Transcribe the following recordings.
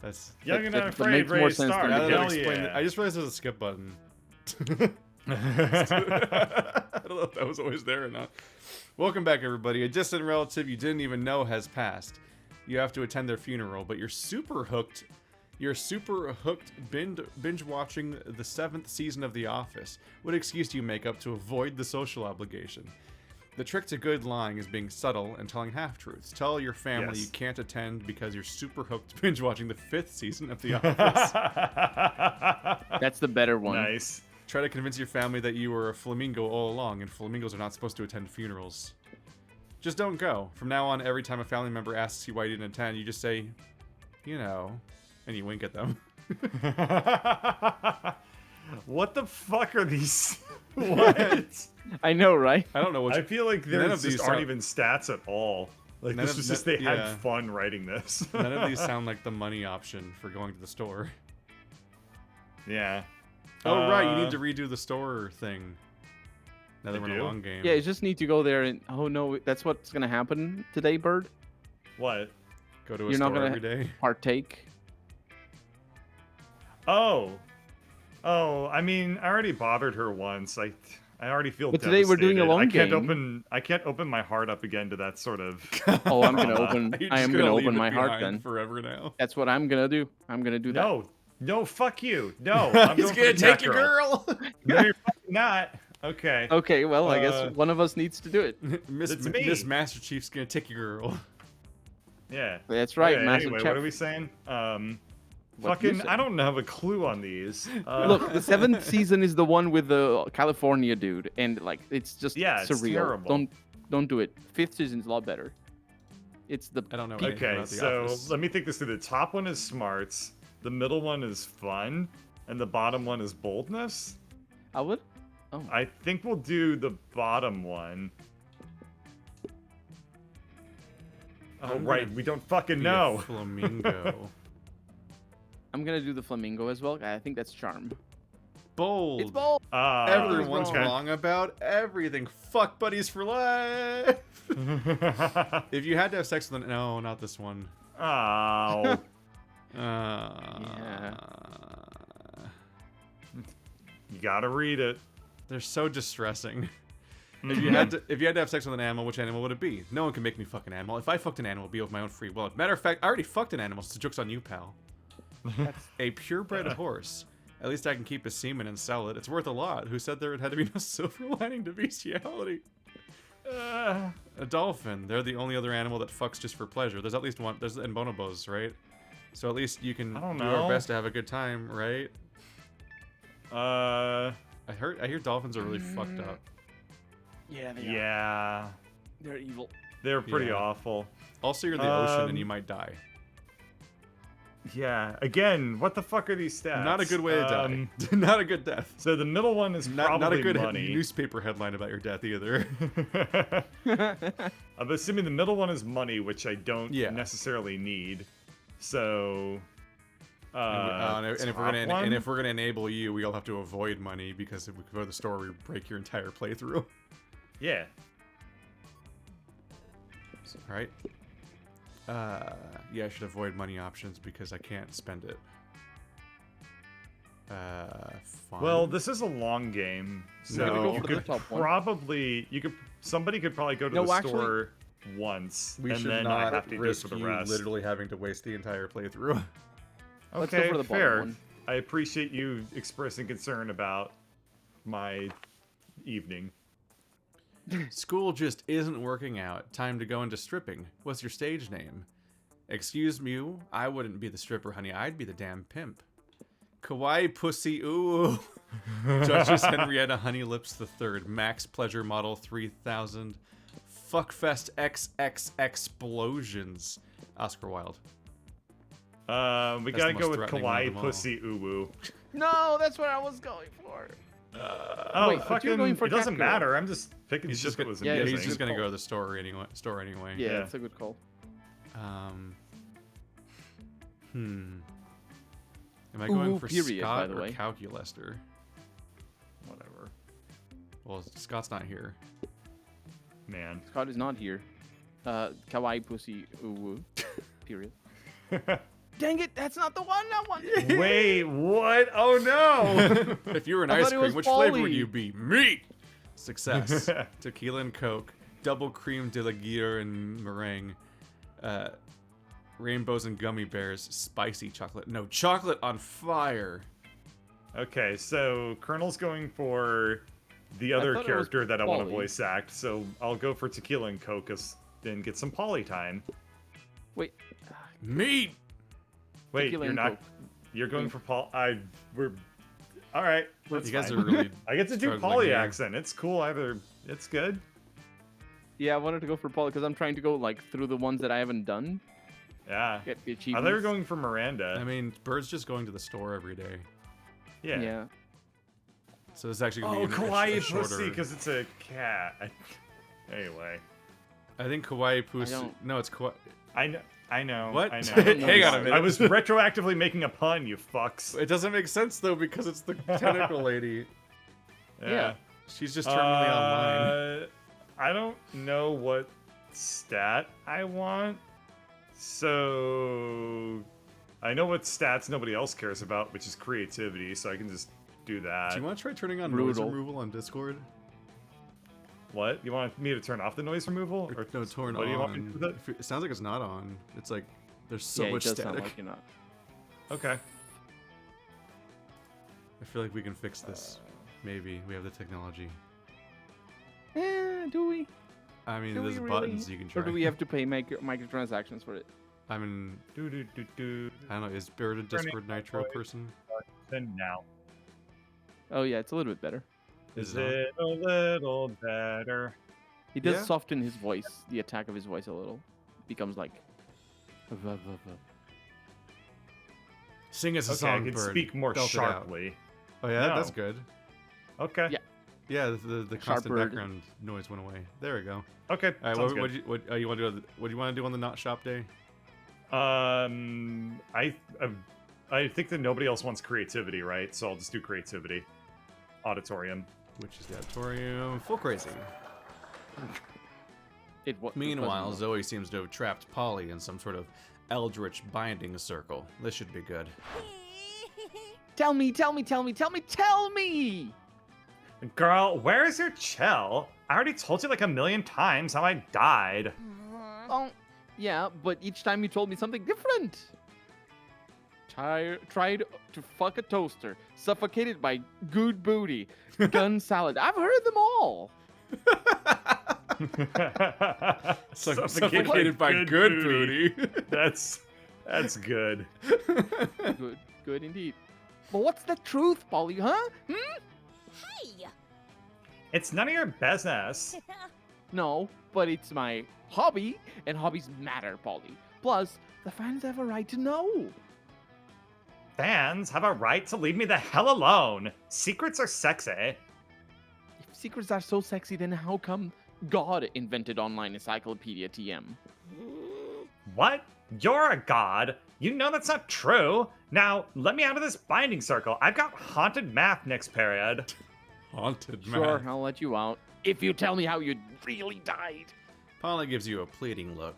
That's Young and that Unafraid, makes more ready to sense start. than I, the Hell game. yeah. I just realized there's a skip button. I don't know if that was always there or not. Welcome back, everybody. A distant relative you didn't even know has passed. You have to attend their funeral, but you're super hooked. You're super hooked binge watching the 7th season of The Office. What excuse do you make up to avoid the social obligation? The trick to good lying is being subtle and telling half-truths. Tell your family you can't attend because you're super hooked binge watching the 5th season of The Office. That's the better one. Nice. Try to convince your family that you were a flamingo all along, and flamingos are not supposed to attend funerals. Just don't go. From now on, every time a family member asks you why you didn't attend, you just say, you know, and you wink at them. What the fuck are these? What? I know, right? I don't know what. I feel like none there of these just aren't sound- even stats at all. Like, None this of- was just none- they yeah. had fun writing this. None of these sound like the money option for going to the store. Yeah. Oh, right, you need to redo the store thing. Now that I we're in a do? long game. Yeah, you just need to go there and oh no, that's what's gonna happen today, Bird. What? Go to a You're not store gonna every day. partake. Oh. Oh, I mean, I already bothered her once. I already feel But today we're doing a devastated. long I can't open my heart up again to that sort of. Oh, I'm gonna open. You're I just am gonna gonna leave open it my heart behind then. forever now. That's what I'm gonna do. I'm gonna do that. No, fuck you. No, I'm He's going gonna for the take cat your girl. girl. No, you're fucking not. Okay. Okay, well, I guess one of us needs to do it. Miss It's me. Miss Master Chief's gonna take your girl. Yeah. That's right, Okay, Master anyway, Chef. what are we saying? What you Fucking, say. I don't have a clue on these. Look, the 7th season is the one with the California dude, and like it's just Yeah, it's surreal. terrible. Don't do it. 5th season's a lot better. It's the I don't know. anything Okay, about The so Office. let me think this through. The top one is smarts, the middle one is fun, and the bottom one is boldness. I would. Oh, I think we'll do the bottom one. Oh, I'm right, gonna we don't fucking Be a know. flamingo. I'm gonna do the flamingo as well. I think that's charm. Bold. It's bold. Everyone's wrong. wrong about everything. Fuck buddies for life. If you had to have sex with an no, not this one. Oh. Yeah. You gotta read it. They're so distressing. If you had to have sex with an animal, which animal would it be? No one can make me fuck an animal. If I fucked an animal, it'd be of my own free will. Matter of fact, I already fucked an animal, so the joke's on you, pal. A purebred horse. At least I can keep his semen and sell it. It's worth a lot. Who said there had to be no silver lining to bestiality? A dolphin. They're the only other animal that fucks just for pleasure. There's at least one. There's and bonobos, right? So at least you can I don't do know. our best to have a good time, right? I hear dolphins are really fucked up. Yeah, they are. yeah. They're evil. They're pretty Yeah. awful. Also, you're in the ocean and you might die. Yeah. Again, what the fuck are these stats? Not a good way to die. Not a good death. So the middle one is Not probably a good money. newspaper headline about your death either. I'm assuming the middle one is money, which I don't Yeah. necessarily need. So. And if top we're gonna one? and if we're gonna enable you, we all have to avoid money because if we go to the store, we break your entire playthrough. Yeah. Right? Yeah, I should avoid money options because I can't spend it. Fine. Well, this is a long game, so No. you For the could top one. somebody could probably go to No, the actually- store once, we and should then not I have to do it risk for the you rest. literally having to waste the entire playthrough. Let's Okay, go for the bottom fair. one. I appreciate you expressing concern about my evening. School just isn't working out. Time to go into stripping. What's your stage name? Excuse me, I wouldn't be the stripper, honey. I'd be the damn pimp. Kawaii pussy, ooh. Duchess Henrietta Honey Lips III. Max Pleasure Model 3000. Fuckfest XX Explosions. Oscar Wilde. We That's gotta the go most with threatening one of kawaii them all. pussy uwu. No, that's what I was going for. Oh, Wait, but you're fucking! going for It doesn't catgirl. matter. I'm just picking He's shit just that gonna, was yeah, amusing. he's just gonna Good go call. to the store anyway. Yeah, Yeah. that's a good call. Am I going Ooh, for period, by Scott the or way. Calculester? Whatever, Well, Scott's not here. man. Scott is not here. Kawaii pussy uwu. Period. Dang it, that's not the one. That one. Wait, what? Oh no! If you were an I ice thought it cream, was which flavor would Polly. you be? Meat! Success. Tequila and Coke. Double cream de la Guerre and meringue. Rainbows and gummy bears. Spicy chocolate. No, chocolate on fire. Okay, so Colonel's going for the I other thought it was character that I want to Polly. voice act, so I'll go for Tequila and Coke and get some Polly time. Wait. Meat! Wait, Tequila you're and not. Coke. You're going for Paul. We're. All right. That's You guys fine. are really I get to do struggling Polly here. accent. It's cool. Either it's good. Yeah, I wanted to go for Polly because I'm trying to go like through the ones that I haven't done. Yeah. Get the I achievements. thought you were going for Miranda. I mean, Bird's just going to the store every day. yeah. Yeah. So it's actually Oh, going to be a kawaii shorter... pussy because it's a cat. Anyway, I think kawaii pussy... don't- No, it's kawaii... I know. What? I know. Hang on a minute. I was retroactively making a pun. You fucks. It doesn't make sense, though, because it's the tentacle lady. Yeah. She's just terminally online. I don't know what stat I want, so I know what stats nobody else cares about, which is creativity. So I can just do that. Do you want to try turning on Brutal. noise removal on Discord? What? You want me to turn off the noise removal? Or, no, turn what on. do you want me to do with it? It sounds like it's not on. It's like there's so yeah, much it does static. sound like you're not. Okay. I feel like we can fix this. Maybe we have the technology. Do we? I mean, Do there's we really? buttons you can try. Or do we have to pay microtransactions for it? I mean, Do do do do. I don't know. Is Bird a Discord Nitro noise. person? Then now. Oh yeah, it's a little bit better. Is Is it it a little better? He does Yeah. soften his voice, the attack of his voice a little. Becomes like. Sing us a Okay, I song, can Bird. speak more Belt it out. sharply. Oh yeah, No. that's good. Okay. Yeah. Yeah, the constant Sharper. background noise went away. There we go. Okay. All right, sounds what good. you want to do? What do you want to do on the not shop day? I think that nobody else wants creativity, right? So I'll just do creativity. Auditorium. Which is the auditorium. Full crazy. Meanwhile, Zoe. Zoe seems to have trapped Polly in some sort of eldritch binding circle. This should be good. Tell me! Girl, where is your chill? I already told you like a million times how I died. Oh, yeah, but each time you told me something different. Tried to fuck a toaster, suffocated by good booty, gun salad. I've heard them all. Suffocated by good booty. That's good. Good indeed. But what's the truth, Polly, huh? Hey! It's none of your business. No, but it's my hobby, and hobbies matter, Polly. Plus, the fans have a right to know. Fans have a right to leave me the hell alone. Secrets are sexy. If secrets are so sexy, then how come God invented online encyclopedia TM? What? You're a god? You know that's not true. Now, let me out of this binding circle. I've got haunted math next period. Haunted Sure, man. I'll let you out. If you tell me how you really died. Polly gives you a pleading look.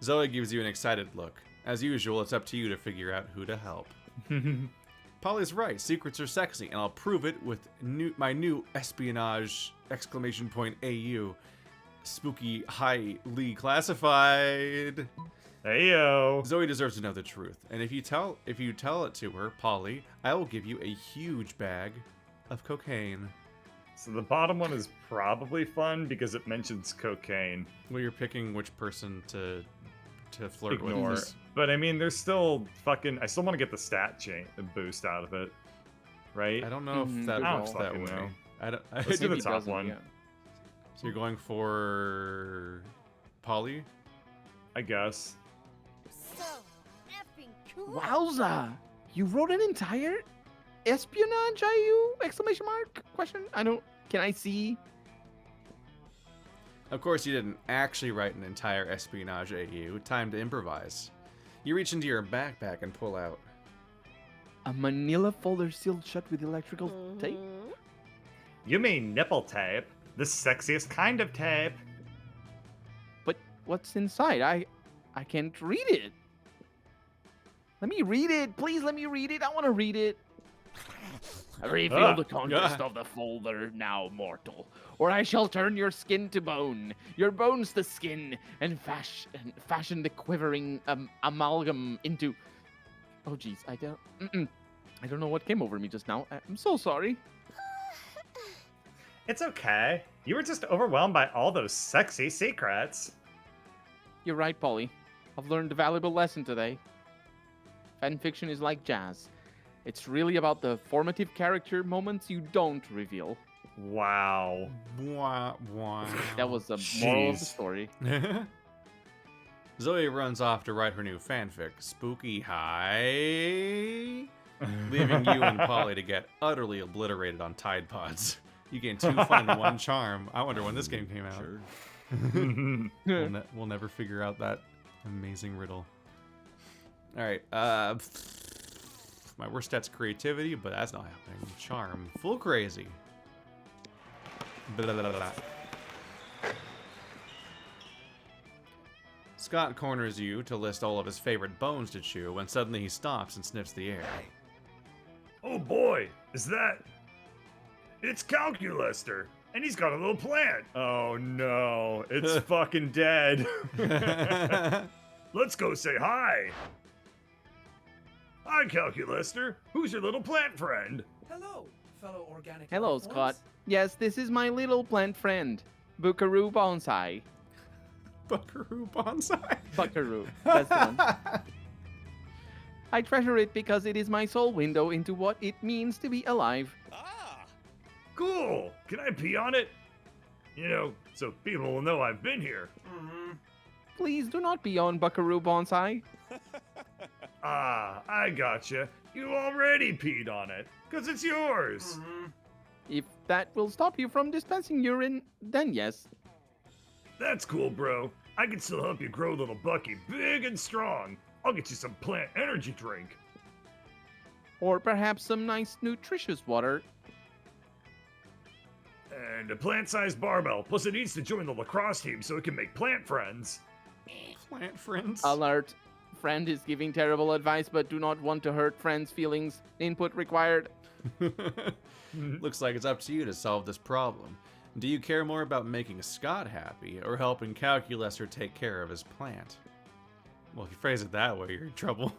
Zoe gives you an excited look. As usual, it's up to you to figure out who to help. Polly's right. Secrets are sexy, and I'll prove it with my new espionage !AU spooky highly classified. Heyo. Zoe deserves to know the truth, and if you tell it to her, Polly, I will give you a huge bag of cocaine. So the bottom one is probably fun because it mentions cocaine. Well, you're picking which person to flirt Ignore. with. But I mean, there's still fucking. I still want to get the stat boost out of it, right? I don't know if that good works call. that Fucking way. know. I don't. Let's do Maybe the it top doesn't, one. yeah. So you're going for Polly? I guess. So effing cool. Wowza! You wrote an entire espionage IU exclamation mark question? I don't. Can I see? Of course, you didn't actually write an entire espionage AU. Time to improvise. You reach into your backpack and pull out. A manila folder sealed shut with electrical tape? You mean nipple tape? The sexiest kind of tape. But what's inside? I can't read it. Let me read it. Please let me read it. I want to read it. Reveal the contest of the folder now, mortal, or I shall turn your skin to bone, your bones to skin, and fashion the quivering amalgam into... Oh, jeez, I don't know what came over me just now. I'm so sorry. It's okay. You were just overwhelmed by all those sexy secrets. You're right, Polly. I've learned a valuable lesson today. Fanfiction is like jazz. It's really about the formative character moments you don't reveal. Wow. Wah, wah. That was the moral of the Jeez. story. Zoe runs off to write her new fanfic, Spooky High, leaving you and Polly to get utterly obliterated on Tide Pods. You gain 2 fun and 1 charm. I wonder when this game came out. Sure. We'll never figure out that amazing riddle. All right. My worst stat's creativity, but that's not happening. Charm. Full crazy. Blah, blah, blah, blah. Scott corners you to list all of his favorite bones to chew when suddenly he stops and sniffs the air. Oh boy, is that... It's Calculester, and he's got a little plant. Oh no, it's fucking dead. Let's go say hi. Hi, Calculester. Who's your little plant friend? Hello, fellow organic. Hello, life Scott. forms. Yes, this is my little plant friend, Buckaroo Bonsai. Buckaroo Bonsai? Buckaroo. That's the one. I treasure it because it is my sole window into what it means to be alive. Cool. Can I pee on it? You know, so people will know I've been here. Please do not be on Buckaroo Bonsai. Ah, I gotcha. You already peed on it, 'cause it's yours. If that will stop you from dispensing urine, then yes. That's cool, bro. I can still help you grow little Bucky big and strong. I'll get you some plant energy drink. Or perhaps some nice, nutritious water. And a plant-sized barbell. Plus it needs to join the lacrosse team so it can make plant friends. Plant friends? Alert. Friend is giving terrible advice but do not want to hurt friend's feelings. Input required. Looks like it's up to you to solve this problem. Do you care more about making Scott happy or helping Calculester take care of his plant? Well, if you phrase it that way, you're in trouble.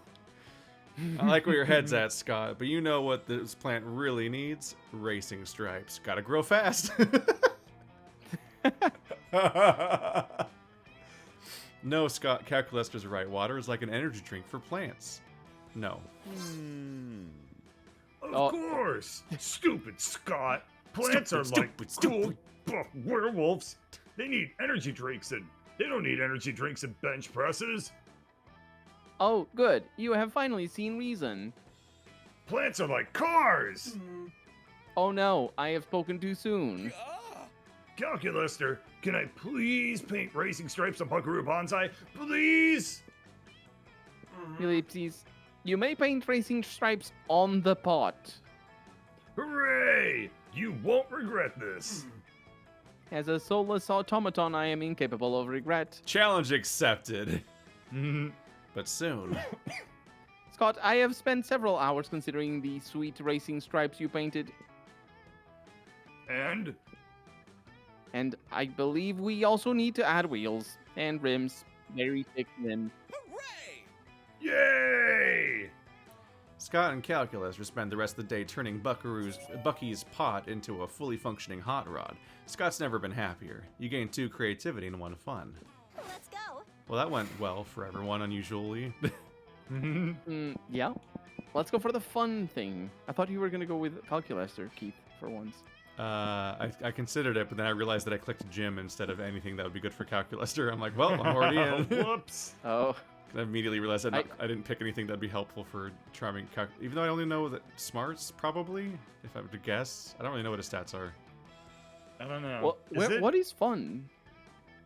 I like where your head's at, Scott, but you know what this plant really needs? Racing stripes. Gotta grow fast. No, Scott, Calculester's right. Water is like an energy drink for plants. No. Of course! Stupid Scott! Plants are like cool buff werewolves. They need energy drinks and they don't need energy drinks and bench presses. Oh, good. You have finally seen reason. Plants are like cars! Oh no, I have spoken too soon. Calculester, can I please paint racing stripes on Buckaroo Bonsai? Please! Ellipses. You may paint racing stripes on the pot. Hooray! You won't regret this. As a soulless automaton, I am incapable of regret. Challenge accepted. But soon. Scott, I have spent several hours considering the sweet racing stripes you painted, And and I believe we also need to add wheels and rims. Very thick rims. yay! Scott and Calculester spend the rest of the day turning Bucky's pot into a fully functioning hot rod. Scott's never been happier. You gain 2 creativity and 1 fun. Let's go. Well, that went well for everyone, unusually. Yeah. Let's go for the fun thing. I thought you were gonna go with Calculester, Keith, for once. I considered it, but then I realized that I clicked gym instead of anything that would be good for Calculester. I'm like, well, I'm already in. Whoops. Oh, I immediately realized I didn't pick anything that'd be helpful for charming even though I only know that smarts, probably, if I were to guess. I don't really know what his stats are. I don't know. well, Is it? what is fun?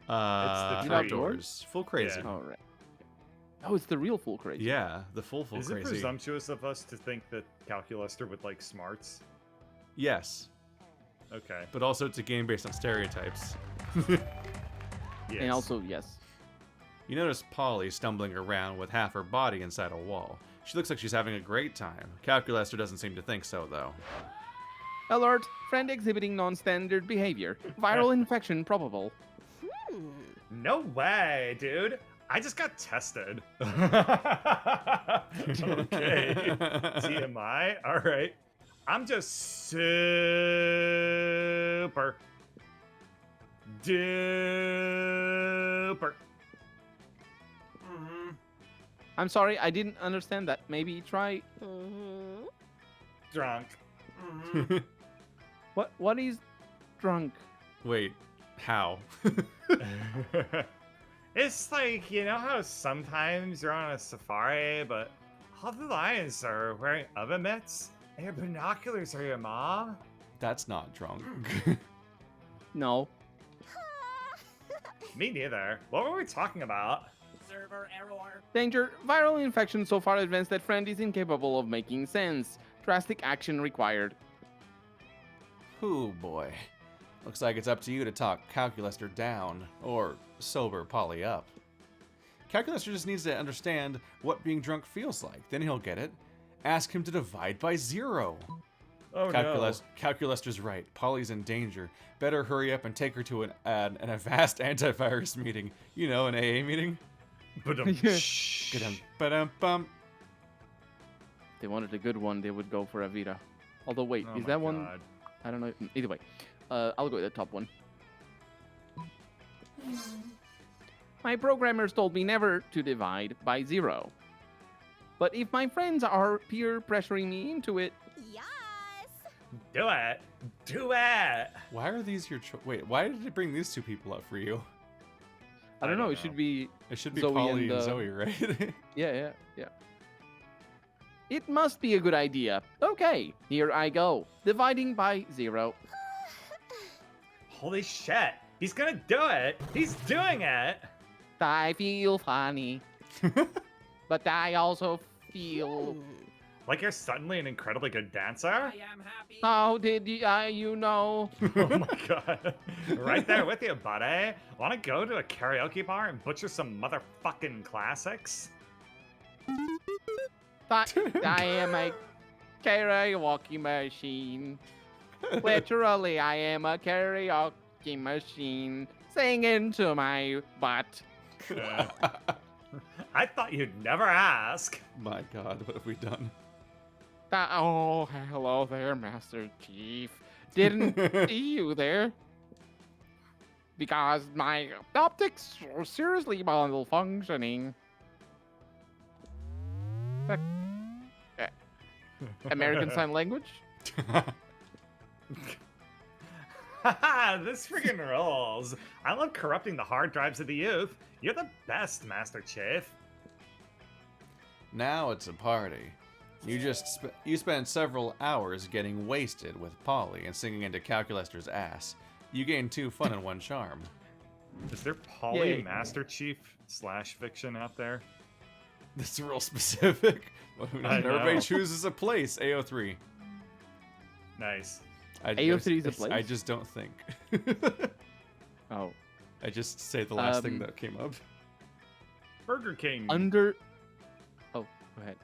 It's the tree. Outdoors. Full crazy. Yeah. Oh, right. Oh, it's the real full crazy. Yeah, the full Is it crazy. presumptuous of us to think that Calculester would like smarts? Yes, Okay. but also it's a game based on stereotypes. Yes. And also, yes. You notice Polly stumbling around with half her body inside a wall. She looks like she's having a great time. Calculaster doesn't seem to think so, though. Alert! Friend exhibiting non-standard behavior. Viral infection probable. No way, dude. I just got tested. Okay. TMI. All right. I'm just super duper. I'm sorry, I didn't understand that. Maybe try... Drunk. What is drunk? Wait, how? It's like, you know how sometimes you're on a safari, but all the lions are wearing oven mitts? And your binoculars are your mom? That's not drunk. No. Me neither. What were we talking about? Server error. Danger. Viral infection so far advanced that friend is incapable of making sense. Drastic action required. Ooh, boy. Looks like it's up to you to talk Calculaster down, or sober Polly up. Calculaster just needs to understand what being drunk feels like, then he'll get it. Ask him to divide by 0. Oh Calculaster's right. Polly's in danger. Better hurry up and take her to an vast antivirus meeting. You know, an AA meeting. Ba-dum-bum. If they wanted a good one, they would go for Avita. Although, wait, Oh is my that one? God. I don't know. Either way, I'll go with the top one. My programmers told me never to divide by 0. But if my friends are peer pressuring me into it, Yes. Do it. Do it. Why are these your wait, why did it bring these two people up for you? I don't know. It should be It should be Zoe Polly and, and Zoe, right? yeah. It must be a good idea. Okay, here I go. Dividing by 0. Holy shit. He's gonna do it. He's doing it. I feel funny, but I also feel. Like you're suddenly an incredibly good dancer? I am happy. How did you know? Oh my god. Right there with you, buddy. Wanna go to a karaoke bar and butcher some motherfucking classics? But I am a karaoke machine. Literally, I am a karaoke machine singing to my butt. I thought you'd never ask. My god, what have we done? Oh, hello there, Master Chief. Didn't see you there. Because my optics are seriously malfunctioning. American Sign Language? Haha, this freaking rolls. I love corrupting the hard drives of the youth. You're the best, Master Chief. Now it's a party. You spent several hours getting wasted with Polly and singing into Calculaster's ass. You gained 2 fun and 1 charm. Is there Polly Yay. Master Chief / fiction out there? That's real specific. I know. Everybody chooses a place. AO3. Nice. AO3 is a place? I just don't think. Oh. I just say the last thing that came up. Burger King. Oh, go ahead.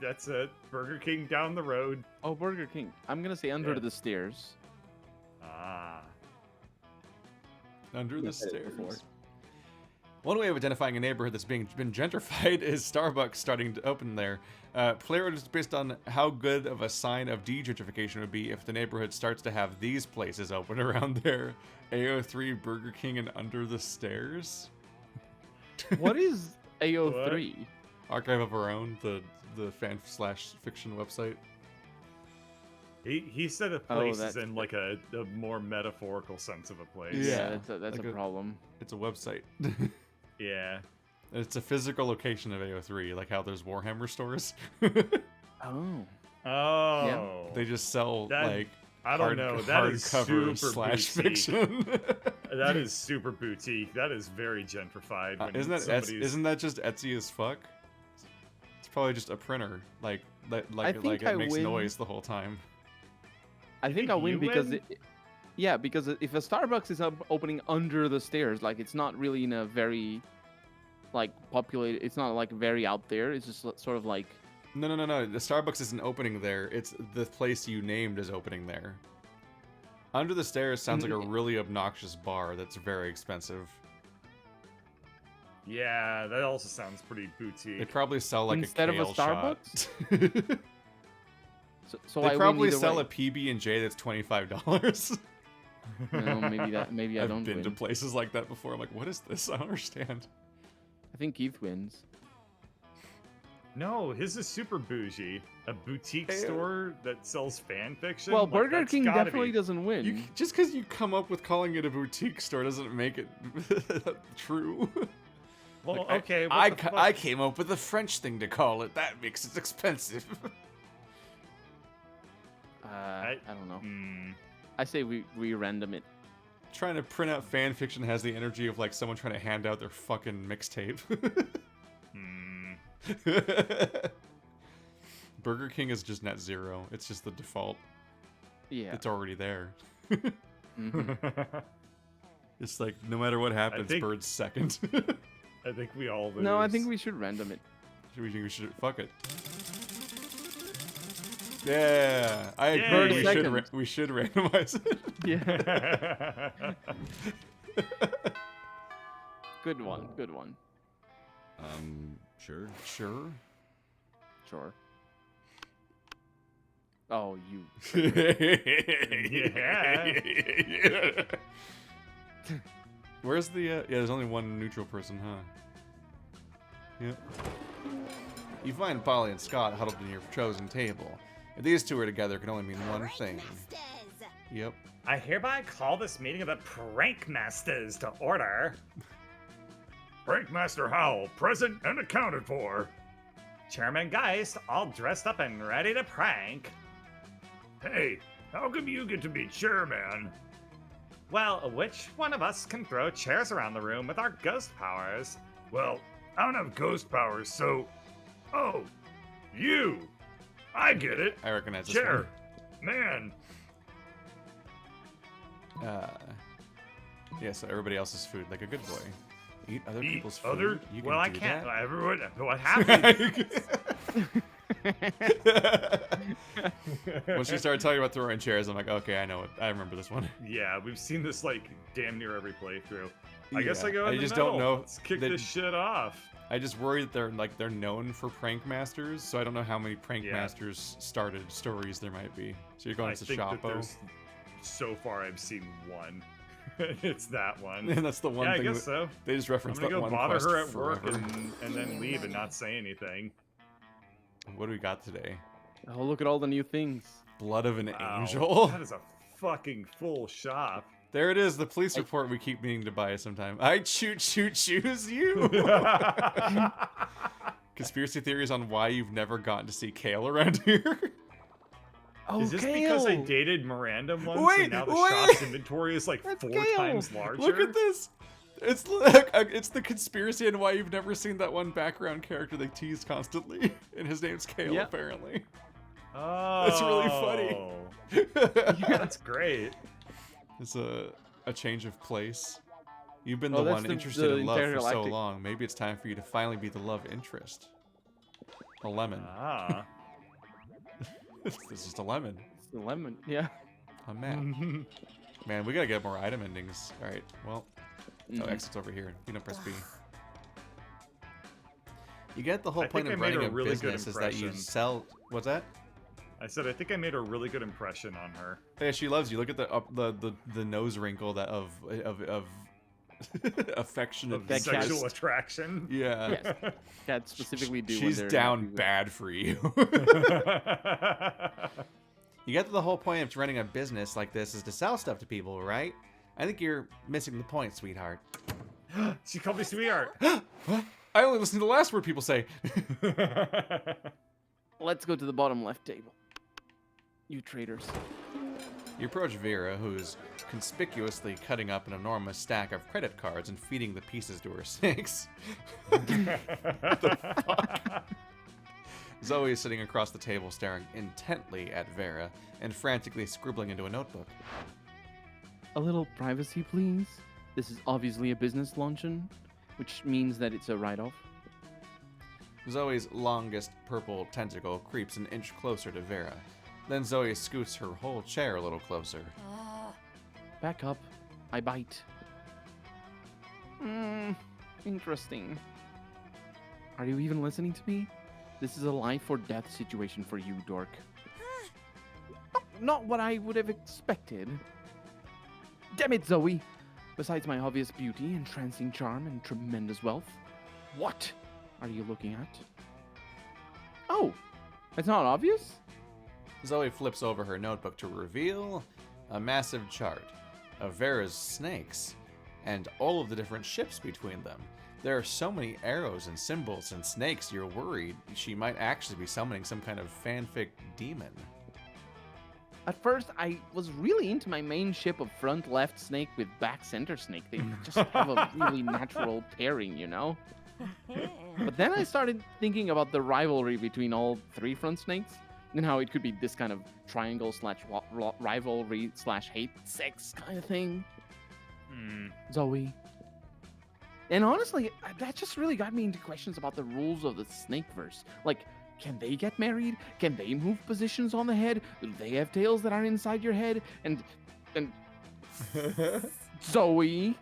That's it. Burger King down the road. Oh, Burger King. I'm gonna say under Yeah. the stairs. Ah. Under the I've said it stairs. before. One way of identifying a neighborhood that's been gentrified is Starbucks starting to open there. Player is based on how good of a sign of de-gentrification would be if the neighborhood starts to have these places open around there. AO3, Burger King, and Under the Stairs. What is AO3? Archive of Our Own, the fan/fiction website. He said a Oh, place is that's- in like a more metaphorical sense of a place. Yeah. That's like a a- problem. It's a website. Yeah. It's a physical location of AO3, like how there's Warhammer stores. Oh. Oh. They just sell That- like I don't know. That is hardcover super slash boutique. fiction. That is super boutique. That is very gentrified. When Isn't that just Etsy as fuck? It's probably just a printer, like think it I makes win. noise the whole time. I think think I'll win you because win? yeah, because if a Starbucks is opening under the stairs, like it's not really in a very like populated. It's not like very out there. It's just sort of like. No. The Starbucks isn't opening there. It's the place you named is opening there. Under the Stairs sounds like a really obnoxious bar that's very expensive. Yeah, that also sounds pretty They boutique. probably sell like Instead a of a kale shot. Starbucks? So They I probably win either sell way. a PB&J that's $25. No, maybe that. Maybe I don't I've been win. to places like that before. I'm like, what is this? I don't understand. I think Keith wins. No, his is super bougie. A boutique Hey, store that sells fan fiction. Well, Like, Burger that's King gotta definitely be- doesn't win. You just because you come up with calling it a boutique store doesn't make it true. Well, Like, okay. I what the fuck? I came up with a French thing to call it. That makes it expensive. I don't know. Hmm. I say we random it. Trying to print out fan fiction has the energy of like someone trying to hand out their fucking mixtape. Hmm. Burger King is just net zero. It's just the default. Yeah. It's already there. Mhm. It's like no matter what happens, think- Bird's second. I think we all lose. No, I think we should random it. we should fuck it. Yeah, I agree. Yay. We Second. we should randomize it. Yeah. Good one. Good one. Sure. Sure. Sure. Oh, you. Yeah. Where's the? Yeah, there's only one neutral person, huh? Yep. You find Polly and Scott huddled in your chosen table. If these two are together, it can only mean one thing. Masters. Yep. I hereby call this meeting of the Prank Masters to order. Prank Master Howell, present and accounted for. Chairman Geist, all dressed up and ready to prank. Hey, how come you get to be chairman? Well, which one of us can throw chairs around the room with our ghost powers? Well, I don't have ghost powers, so... Oh, you! I get it. I recognize this Chair. Man. one. Yeah, so everybody else's food, like a good boy. Eat other Eat people's food. other... You can Well, I do can't. that? Everyone... What happened? Once you started talking about throwing chairs, I'm like, okay, I know it. I remember this one. Yeah, we've seen this like damn near every playthrough. I guess Yeah, I go in I the just middle. don't know Let's kick that- this shit off. I just worry that they're known for prank masters, so I don't know how many prank Yeah. masters started stories there might be. So you're going I to think that Shoppo, there's so far I've seen one. It's that one. and that's the one Yeah, I thing guess that so. they just I'm reference gonna that go one bother quest her at work forever. and then leave and not say anything. What do we got today? Oh, look at all the new things. Blood of an Wow, angel. That is a fucking full shop. There it is, the police report we keep meaning to buy sometime. I choose you. Conspiracy theories on why you've never gotten to see Kale around here. Oh, Is this because I Kale! dated Miranda once Wait, and now the wait. shop's inventory is like That's 4 Kale. times larger? Look at this. It's the conspiracy and why you've never seen that one background character they tease constantly, and his name's Kale Yeah. apparently. Oh, That's really funny. That's great. It's a change of place. You've been Oh, the that's one the- interested the in love for so intergalactic- long. Maybe it's time for you to finally be the love interest. A lemon. Ah. This is just a lemon. It's the lemon. Yeah. I'm mad. Man, we gotta get more item endings. Alright, well. Oh, Mhm. exit's over here. You don't press B. You get the whole I point think of I made running a a really good business is that you impression. sell. What's that? I said I think I made a really good impression on her. Yeah, she loves you. Look at the nose wrinkle that of affectionate. Of That cat- sexual attraction. Yeah. Yes. That specifically do. when She's they're down happy with- bad for you. You get to the whole point of running a business like this is to sell stuff to people, right? I think you're missing the point, sweetheart. She called me sweetheart. What? I only listen to the last word people say. Let's go to the bottom left table. You traitors. You approach Vera, who is conspicuously cutting up an enormous stack of credit cards and feeding the pieces to her snakes. Zoe is sitting across the table staring intently at Vera and frantically scribbling into a notebook. A little privacy, please. This is obviously a business luncheon. which means that it's a write-off. Zoe's longest purple tentacle creeps an inch closer to Vera. Then Zoe scoots her whole chair a little closer. Back up. I bite. Interesting. Are you even listening to me? This is a life or death situation for you, dork. Not what I would have expected. Damn it, Zoe! Besides my obvious beauty, entrancing charm, and tremendous wealth, what are you looking at? Oh, it's not obvious? Zoe flips over her notebook to reveal a massive chart of Vera's snakes and all of the different ships between them. There are so many arrows and symbols and snakes, you're worried she might actually be summoning some kind of fanfic demon. At first, I was really into my main ship of front left snake with back center snake. They just have a really natural pairing, you know? But then I started thinking about the rivalry between all three front snakes and how it could be this kind of triangle / rivalry / hate sex kind of thing. Zoe. And honestly, that just really got me into questions about the rules of the Snakeverse. Like, can they get married? Can they move positions on the head? Do they have tails that are inside your head? And Zoe?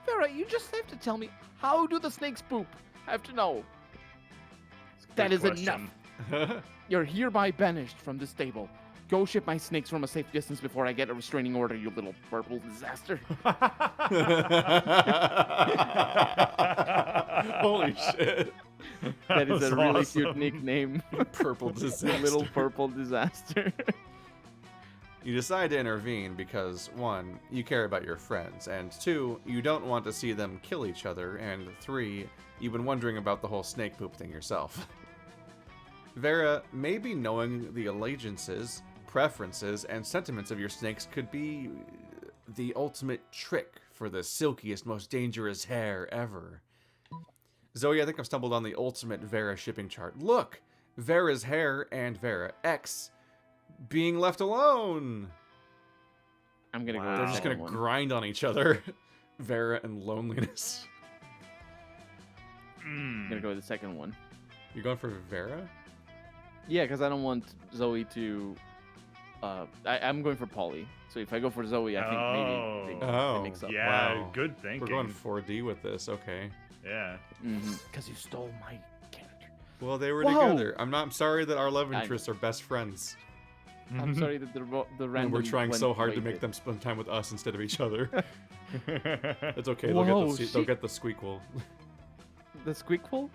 Vera, you just have to tell me, how do the snakes poop? I have to know. That is enough. You're hereby banished from this table. Go ship my snakes from a safe distance before I get a restraining order, you little purple disaster. Holy shit. That is a really awesome. cute nickname. Purple disaster. Little purple disaster. You decide to intervene because, 1, you care about your friends, and 2, you don't want to see them kill each other, and 3, you've been wondering about the whole snake poop thing yourself. Vera, maybe knowing the allegiances, preferences, and sentiments of your snakes could be the ultimate trick for the silkiest, most dangerous hair ever. Zoe, I think I've stumbled on the ultimate Vera shipping chart. Look! Vera's hair and Vera X being left alone. I'm gonna go. Wow. With They're the just second gonna one. grind on each other. Vera and loneliness. I'm gonna go with the second one. You're going for Vera? Yeah, because I don't want Zoe to. I'm going for Polly. So if I go for Zoe, I think maybe Oh. they mix up. Yeah, Wow. good thinking. We're going 4D with this, okay. Yeah. Because you stole my character. Well, they were Whoa. together. I'm sorry that our love I- interests are best friends. I'm sorry that the And random. we're trying so went hard to way make bit. them spend time with us instead of each other. It's okay. Whoa, They'll get the squeakquel The squeakquel?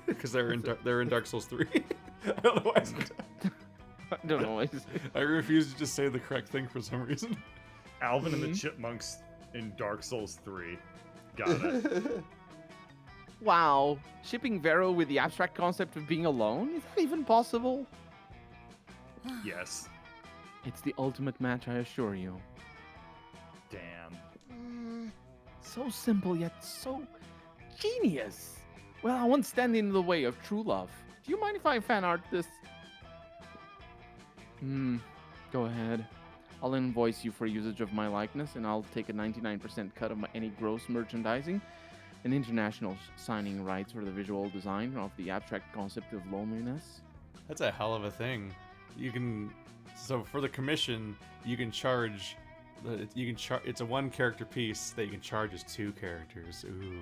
because they're in Dark Souls 3. I don't know why. I don't know. I refuse to just say the correct thing for some reason. Alvin and the Chipmunks in Dark Souls 3. Got it. Wow. Shipping Vero with the abstract concept of being alone? Is that even possible? Yes. It's the ultimate match, I assure you. Damn. So simple yet so genius. Well, I won't stand in the way of true love. Do you mind if I fan art this? Go ahead. I'll invoice you for usage of my likeness, and I'll take a 99% cut of any gross merchandising and international signing rights for the visual design of the abstract concept of loneliness. That's a hell of a thing. You can, so for the commission, you can charge. It's a 1 character piece that you can charge as 2 characters. Ooh.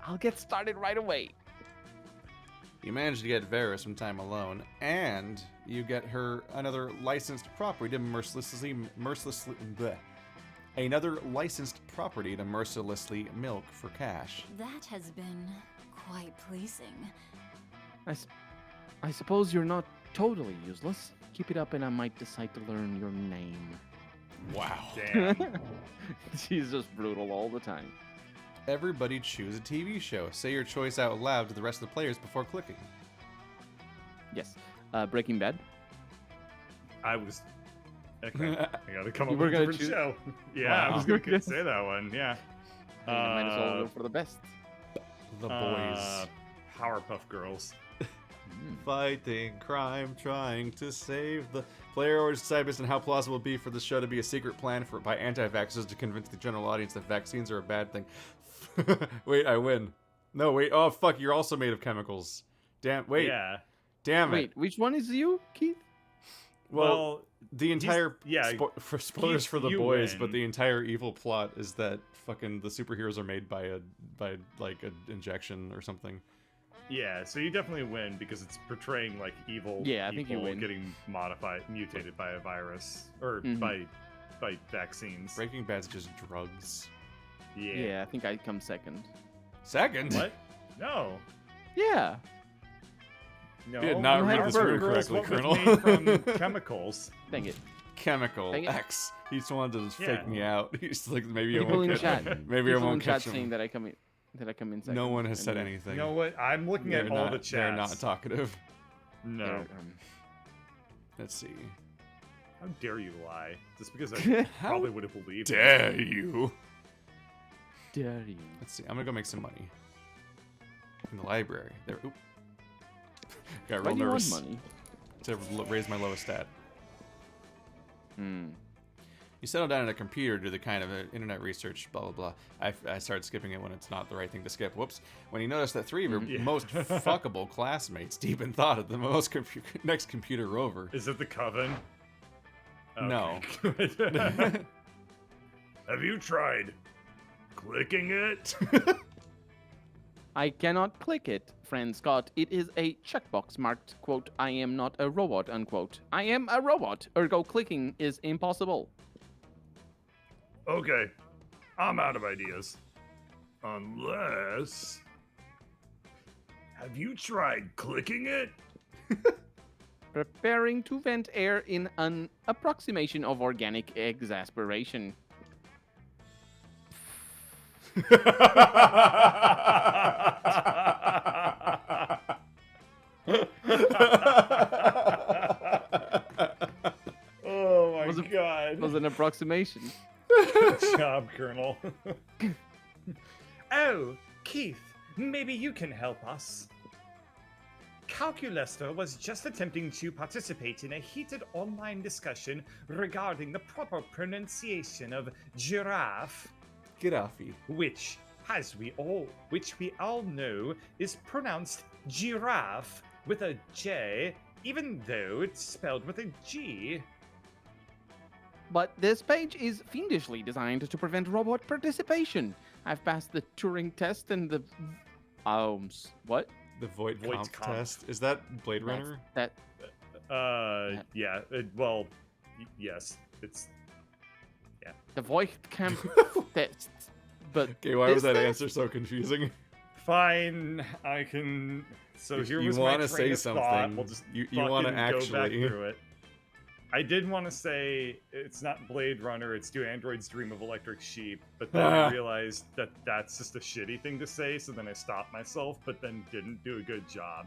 I'll get started right away. You manage to get Vera some time alone, and you get her another licensed property to mercilessly bleh. Another licensed property to mercilessly milk for cash. That has been quite pleasing. I suppose you're not totally useless. Keep it up and I might decide to learn your name. Wow. Damn. She's just brutal all the time. Everybody choose a TV show. Say your choice out loud to the rest of the players before clicking. Yes. Breaking Bad. I was. Okay. I gotta come You up were with a gonna different choose- show. Yeah, Wow. I was gonna say that one. Yeah. You might as well go for the best. The boys. Powerpuff Girls. Fighting crime, trying to save the player always decide based on how plausible it would be for the show to be a secret plan by anti-vaxxers to convince the general audience that vaccines are a bad thing. Wait, I win. No, wait. Oh, fuck, you're also made of chemicals. Damn, wait. Yeah. Damn it. Wait, which one is you, Keith? Well, the entire for spoilers for the you boys, win. but the entire evil plot is that fucking the superheroes are made by like an injection or something. Yeah, so you definitely win because it's portraying like evil Yeah, I think you people win. getting mutated by a virus or Mhm. by vaccines. Breaking Bad's just drugs. Yeah, I think I come second. Second? What? No. Yeah. No. You did not read Our this Supergirl very is correctly, what was Colonel. made from chemicals. Dang it. Chemical Dang it. X. He just wanted to just Yeah. fake me out. He's like, maybe I People won't in catch chat. Maybe I People in won't chat catch saying him. that I come in. Second. No one has said And, anything. You know what? I'm looking at They're all not- the chats. They're not talkative. No. they're, Let's see. How dare you lie? Just because I How probably would have believed Dare it. you? dare you? Let's see. I'm gonna go make some money. In the library. There. Oop. Got Why real do you want nervous money? to raise my lowest stat. Hmm. You settle down at a computer, do the kind of internet research, blah, blah, blah. I started skipping it when it's not the right thing to skip. Whoops. When you notice that three of your Yeah. most fuckable classmates deep in thought at the most next computer over. Is it the Coven? No. Okay, good. Have you tried clicking it? I cannot click it, friend Scott. It is a checkbox marked, quote, I am not a robot, unquote. I am a robot, ergo clicking is impossible. Okay, I'm out of ideas. Unless... Have you tried clicking it? Preparing to vent air in an approximation of organic exasperation. Oh my Was it- god. It was an approximation. Good job, Colonel. Oh, Keith, maybe you can help us. Calculester was just attempting to participate in a heated online discussion regarding the proper pronunciation of giraffe, Get offy. which we all know is pronounced giraffe with a J, even though it's spelled with a G. But this page is fiendishly designed to prevent robot participation. I've passed the Turing test and the... what? The Voight Voight comp comp. test. Is that Blade Runner? That Yeah, yes, it's... the Voight camp test. But Okay, why was this that test- answer so confusing? Fine, I can... So If here you was my wanna train say of thought. something, We'll just you wanna fucking go back actually- through it. I did want to say it's not Blade Runner, it's Do Androids Dream of Electric Sheep, but then I realized that that's just a shitty thing to say, so then I stopped myself, but then didn't do a good job.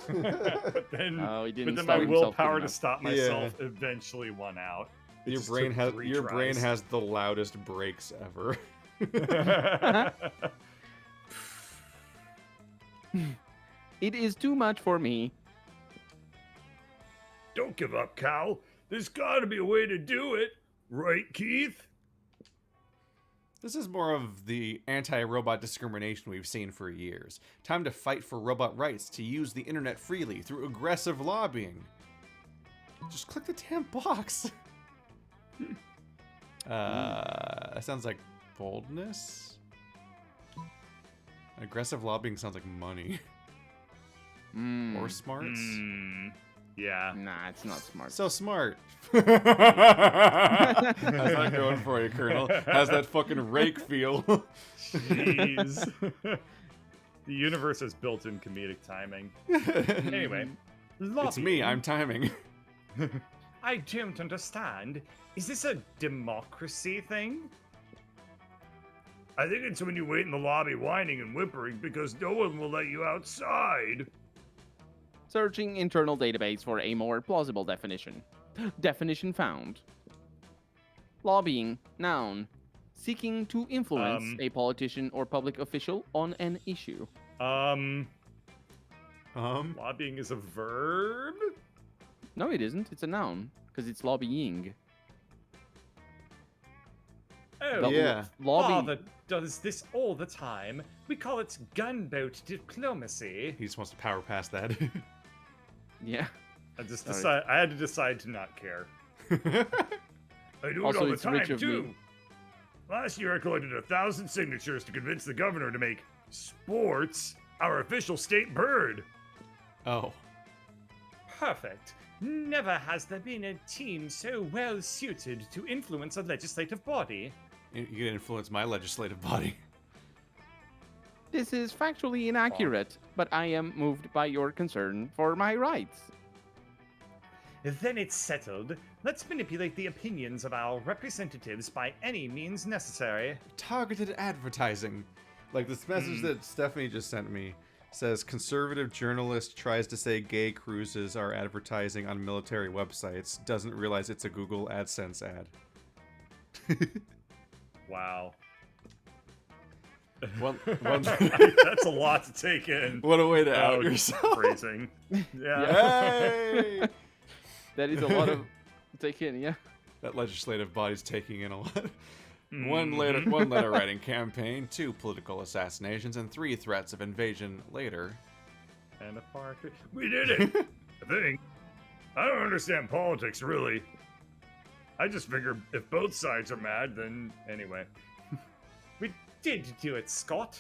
but then, Oh, he didn't but then stop my himself willpower good to enough. stop myself eventually won out. It Your just brain took has 3 your brain tries. has the loudest brakes ever. It is too much for me. Don't give up, Cal. There's gotta be a way to do it. Right, Keith? This is more of the anti-robot discrimination we've seen for years. Time to fight for robot rights to use the internet freely through aggressive lobbying. Just click the damn box. That sounds like boldness. Aggressive lobbying sounds like money Mm. or smarts. Yeah. Nah, it's not smart. So smart. How's that going for you, Colonel? How's that fucking rake feel? Jeez. The universe has built-in comedic timing. Anyway, It's me. I'm timing. I don't understand. Is this a democracy thing? I think it's when you wait in the lobby whining and whimpering because no one will let you outside. Searching internal database for a more plausible definition. Definition found. Lobbying, noun. Seeking to influence a politician or public official on an issue. Oh Lobbying is a verb? No, it isn't. It's a noun because it's lobbying. Oh, But yeah. Lobby. Father does this all the time. We call it gunboat diplomacy. He just wants to power past that. Yeah. I had to decide to not care. I do Also, it all the it's time, rich of too. me. Last year, I collected 1,000 signatures to convince the governor to make sports our official state bird. Oh. Perfect. Never has there been a team so well suited to influence a legislative body. You can influence my legislative body. This is factually inaccurate, but I am moved by your concern for my rights. Then it's settled. Let's manipulate the opinions of our representatives by any means necessary. Targeted advertising. Like this message that Stephanie just sent me says conservative journalist tries to say gay cruises are advertising on military websites, doesn't realize it's a Google AdSense ad. Wow. That's a lot to take in. What a way to out Oh, yourself. Phrasing. Yeah. Yay! That is a lot of take in, yeah. That legislative body's taking in a lot. Mm-hmm. One letter writing campaign, 2 political assassinations, and 3 threats of invasion later. And a park. We did it! I think. I don't understand politics, really. I just figure if both sides are mad, then anyway. We did do it, Scott.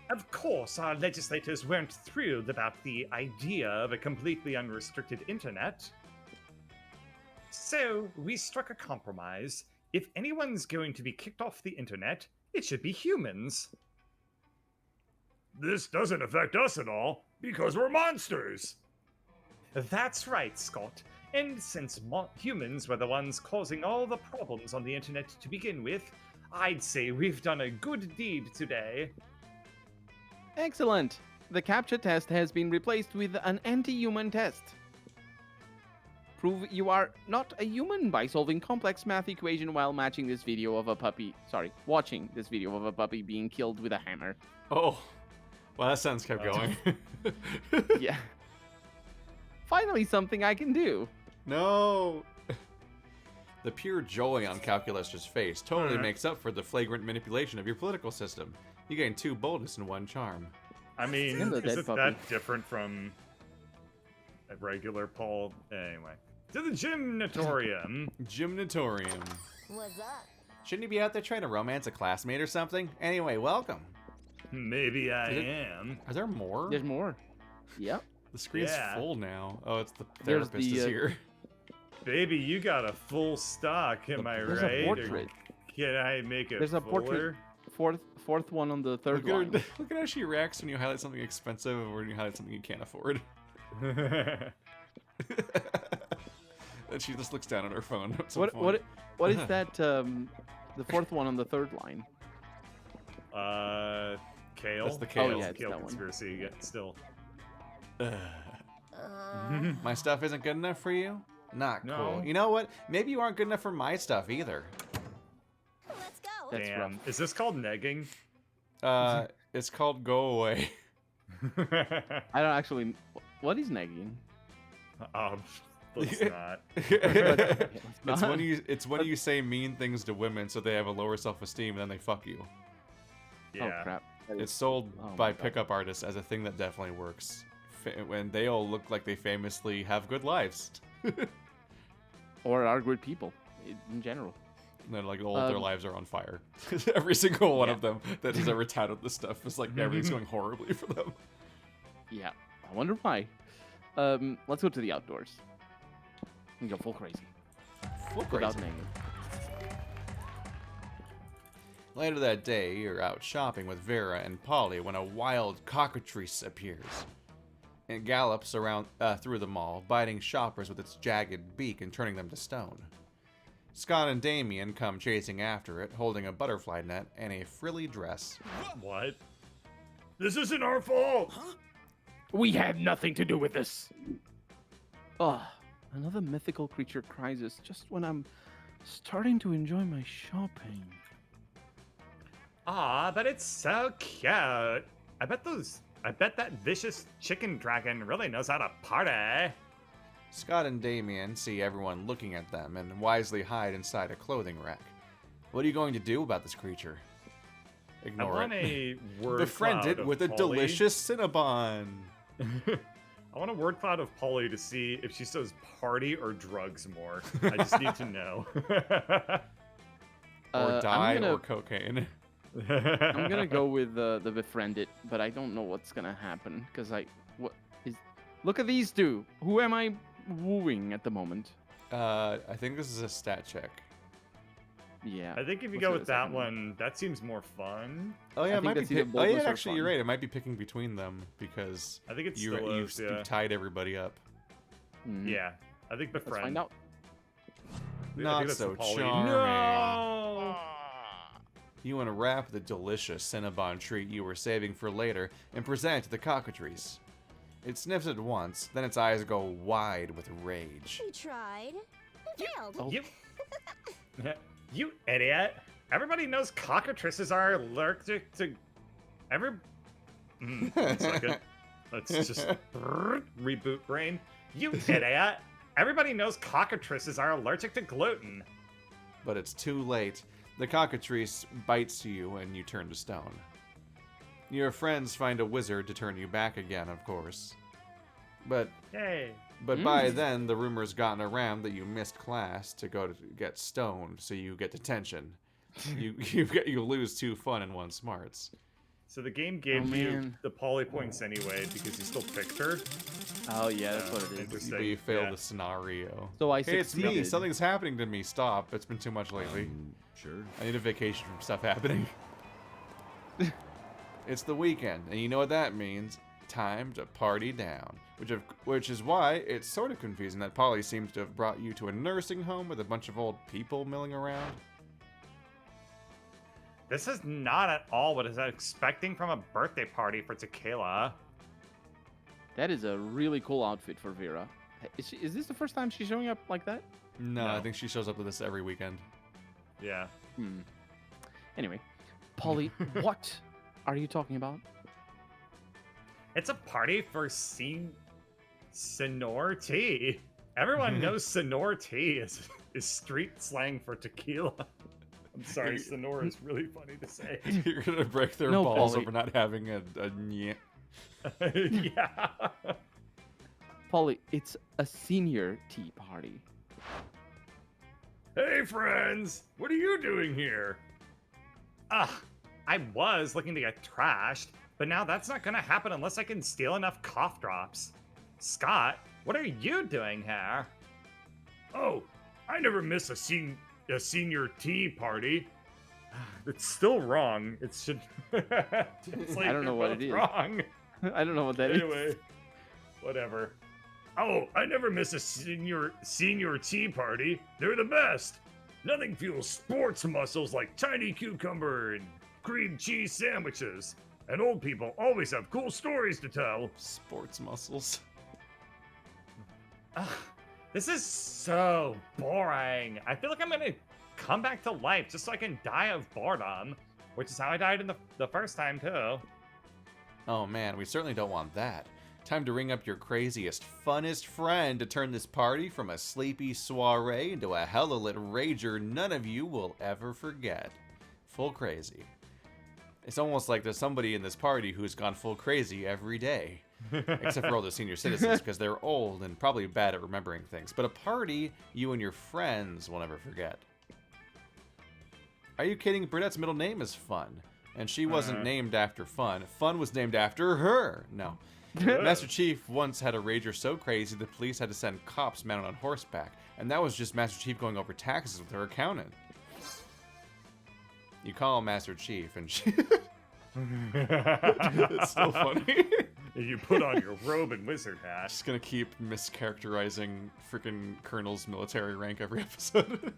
Of course, our legislators weren't thrilled about the idea of a completely unrestricted internet. So, we struck a compromise. If anyone's going to be kicked off the internet, it should be humans. This doesn't affect us at all, because we're monsters! That's right, Scott. And since humans were the ones causing all the problems on the internet to begin with, I'd say we've done a good deed today. Excellent. The CAPTCHA test has been replaced with an anti-human test. Prove you are not a human by solving complex math equation while watching this video of a puppy being killed with a hammer. Oh. Well, that sentence kept going. Yeah. Finally, something I can do. No. The pure joy on Calculus's face totally makes up for the flagrant manipulation of your political system. You gain 2 boldness and 1 charm. I mean, And the is dead it puppy. that different from a regular Paul? Anyway. To the gymnatorium. Gymnatorium. What's up? Shouldn't you be out there trying to romance a classmate or something? Anyway, welcome. Maybe I am. Are there more? There's more. Yep. The screen's Yeah. full now. Oh, it's the There's therapist the, is here. Baby, you got a full stock, am I There's right? a Or portrait. can I make it There's a fuller? portrait. Fourth one on the third Look line. at, her, look at how she reacts when you highlight something expensive or when you highlight something you can't afford. And she just looks down at her phone at some point. What is that? The 4th one on the 3rd line. Kale. That's the kale. Oh, yeah, it's Kale that one. conspiracy. Yeah, still. My stuff isn't good enough for you? Not No. cool. You know what? Maybe you aren't good enough for my stuff either. Let's go. That's Damn. rough. Is this called negging? It's called Go Away. I don't actually. What is negging? Let's not. It's when you say mean things to women so they have a lower self-esteem and then they fuck you. Yeah. Oh crap. That It's is- sold Oh my by God. pickup artists as a thing that definitely works. When they all look like they famously have good lives. Or are good people in general. And then like all of their Um, lives are on fire. Every single one yeah. of them that has ever touted this stuff is like everything's going horribly for them. Yeah. I wonder why. Let's go to the outdoors. And go full crazy. Without naming. Later that day, you're out shopping with Vera and Polly when a wild cockatrice appears. It gallops around through the mall, biting shoppers with its jagged beak and turning them to stone. Scott and Damien come chasing after it, holding a butterfly net and a frilly dress. What? This isn't our fault! We had nothing to do with this. Oh, another mythical creature cries us just when I'm starting to enjoy my shopping. Ah, but it's so cute. I bet those I bet that vicious chicken dragon really knows how to party. Scott and Damien see everyone looking at them and wisely hide inside a clothing rack. What are you going to do about this creature? I Ignore want it. a word Befriend cloud it of with a Polly. delicious Cinnabon. I want a word cloud of Polly to see if she says party or drugs more. I just need to know. Or dye I'm gonna, or cocaine. I'm gonna go with the befriend it, but I don't know what's gonna happen because look at these two. Who am I wooing at the moment? I think this is a stat check. Yeah. I think if you Let's go do with the that second one, that seems more fun. Oh yeah, I it think might be. that's either Oh yeah, boldness or actually, you're fun. right. It might be picking between them because I think it's you still you is, yeah. tied everybody up. Mhm. Yeah, I think Let's befriend. find out. I think Not that's so the Polly. charming. No! You unwrap the delicious Cinnabon treat you were saving for later and present it to the cockatrice. It sniffs it once, then its eyes go wide with rage. We tried. We failed. Oh. You, you idiot! Everybody knows cockatrices are allergic to every. 1 second. Let's just reboot brain. You idiot! Everybody knows cockatrices are allergic to gluten. But it's too late. The cockatrice bites you and you turn to stone. Your friends find a wizard to turn you back again, of course. But Yay! by then, the rumor's gotten around that you missed class to go to get stoned, so you get detention. you lose 2 fun and 1 smarts. So the game gave Oh, you man. the Polly points anyway because you still picked her. Oh yeah, that's what it is. Interesting. But you failed yeah. the scenario. So I Hey, it's me. succeeded. Something's happening to me. Stop. It's been too much lately. Sure. I need a vacation from stuff happening. It's the weekend, and you know what that means. Time to party down. Which is why it's sort of confusing that Polly seems to have brought you to a nursing home with a bunch of old people milling around. This is not at all what I was expecting from a birthday party for Tequila. That is a really cool outfit for Vera. Is this the first time she's showing up like that? No, I No. think she shows up with this every weekend. Yeah. Anyway, Polly, what are you talking about? It's a party for Senor Tea. Everyone knows Senor Tea is street slang for tequila. I'm sorry, Senor is really funny to say. You're gonna break their No, balls Polly. over not having a nyeh. Yeah. Polly, it's a senior tea party. Hey, friends! What are you doing here? I was looking to get trashed, but now that's not gonna happen unless I can steal enough cough drops. Scott, what are you doing here? Oh, I never miss a senior tea party. It's still wrong. It should. It's like I don't know they're what it both is. Wrong. I don't know what that is. Anyway, whatever. Oh, I never miss a senior tea party. They're the best. Nothing fuels sports muscles like tiny cucumber and cream cheese sandwiches. And old people always have cool stories to tell. Sports muscles. Ugh, this is so boring. I feel like I'm gonna come back to life just so I can die of boredom, which is how I died in the first time too. Oh man, we certainly don't want that. Time to ring up your craziest, funnest friend to turn this party from a sleepy soiree into a hella lit rager none of you will ever forget. Full crazy. It's almost like there's somebody in this party who's gone full crazy every day. Except for all the senior citizens, because they're old and probably bad at remembering things. But a party you and your friends will never forget. Are you kidding? Brunette's middle name is Fun. And she wasn't named after Fun. Fun was named after her. No. Master Chief once had a rager so crazy the police had to send cops mounted on horseback. And that was just Master Chief going over taxes with her accountant. You call him Master Chief and she... It's still funny. You put on your robe and wizard hat. Just gonna keep mischaracterizing freaking Colonel's military rank every episode.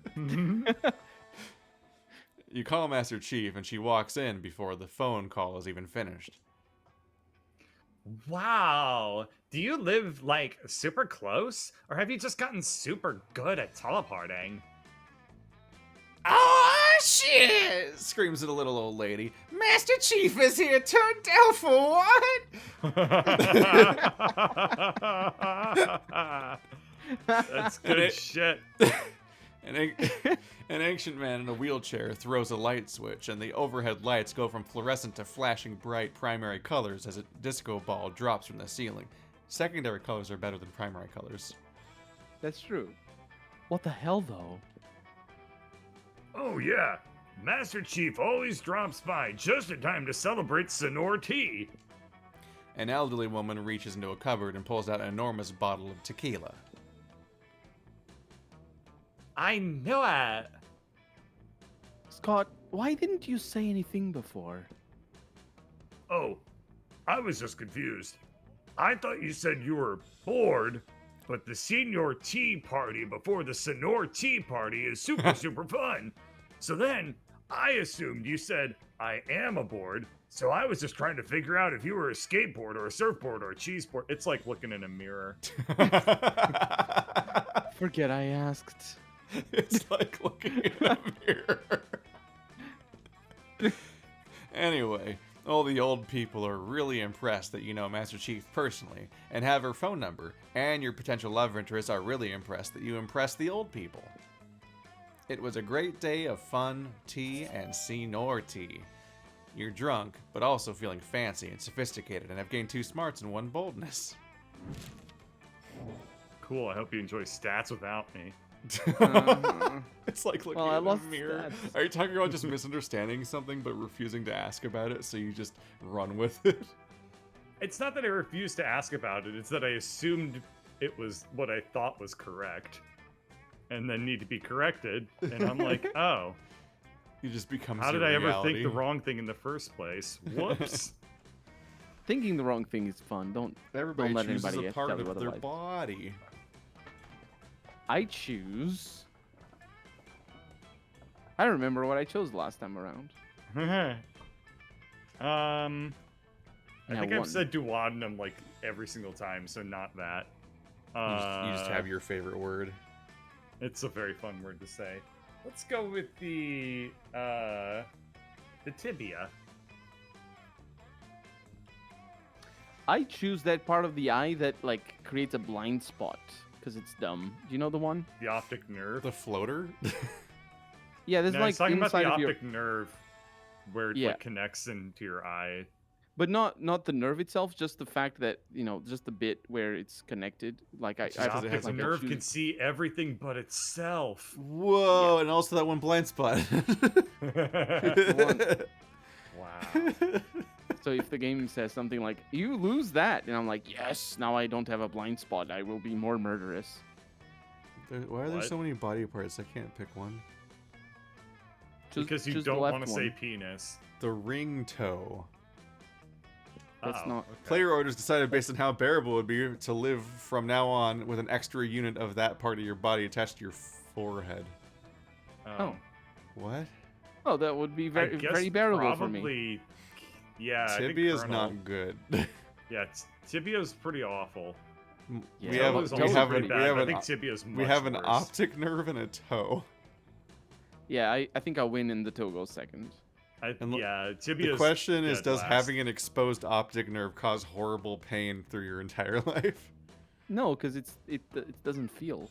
You call Master Chief and she walks in before the phone call is even finished. Wow. Do you live, like, super close? Or have you just gotten super good at teleporting? I shit! Screams the little old lady. Master Chief is here, turned down for what? That's good shit. An ancient man in a wheelchair throws a light switch, and the overhead lights go from fluorescent to flashing bright primary colors as a disco ball drops from the ceiling. Secondary colors are better than primary colors. That's true. What the hell, though? Oh yeah, Master Chief always drops by just in time to celebrate Sonor tea. An elderly woman reaches into a cupboard and pulls out an enormous bottle of tequila. I knew it. Scott, why didn't you say anything before? Oh, I was just confused. I thought you said you were bored, but the senior tea party before the Sonor tea party is super fun. So then I assumed you said I am aboard, so I was just trying to figure out if you were a skateboard or a surfboard or a cheeseboard. It's like looking in a mirror. Forget I asked. It's like looking in a mirror. Anyway, all the old people are really impressed that you know Master Chief personally and have her phone number, and your potential love interests are really impressed that you impressed the old people. It was a great day of fun, tea, and seniority. You're drunk, but also feeling fancy and sophisticated, and have gained 2 smarts and 1 boldness. Cool, I hope you enjoy stats without me. It's like looking Well, I in a lost mirror. stats. Are you talking about just misunderstanding something but refusing to ask about it, so you just run with it? It's not that I refused to ask about it, it's that I assumed it was what I thought was correct. And then need to be corrected, and I'm like, oh. You just become. How did I ever think the wrong thing in the first place? Whoops. Thinking the wrong thing is fun. Everybody don't let chooses anybody a part tell of you their otherwise. body. I choose. I don't remember what I chose last time around. I Yeah, think I've one. said duodenum like every single time, so not that. You just have your favorite word. It's a very fun word to say. Let's go with the tibia. I choose that part of the eye that like creates a blind spot because it's dumb. Do you know the one? The optic nerve. The floater. Yeah, there's No, like he's talking about inside the of your, optic nerve where it Yeah. like, connects into your eye. but not the nerve itself. Just the fact that just the bit where it's connected. Like I The it has optic like a nerve choose- can see everything but itself. Whoa! And also that one blind spot. Wow. So if the game says something like "you lose that," and I'm like, "Yes, now I don't have a blind spot. I will be more murderous." Why are there What? so many body parts? I can't pick one. Because you choose the don't left want to one. say penis. The ring toe. That's Uh-oh, not- okay. Player orders decided based on how bearable it would be to live from now on with an extra unit of that part of your body attached to your forehead. Oh. What? Oh, that would be I very guess very bearable for me. probably, yeah. I think Tibia is Colonel- not good. Yeah, tibia's pretty awful. Yeah. we have Toe's we also have pretty an, bad, we have but I an think tibia's much we have an worse. optic nerve and a toe. Yeah, I think I'll win and the toe goes second. And look, Yeah, The tibia's question is, dead does last. having an exposed optic nerve cause horrible pain through your entire life? No, because it doesn't feel.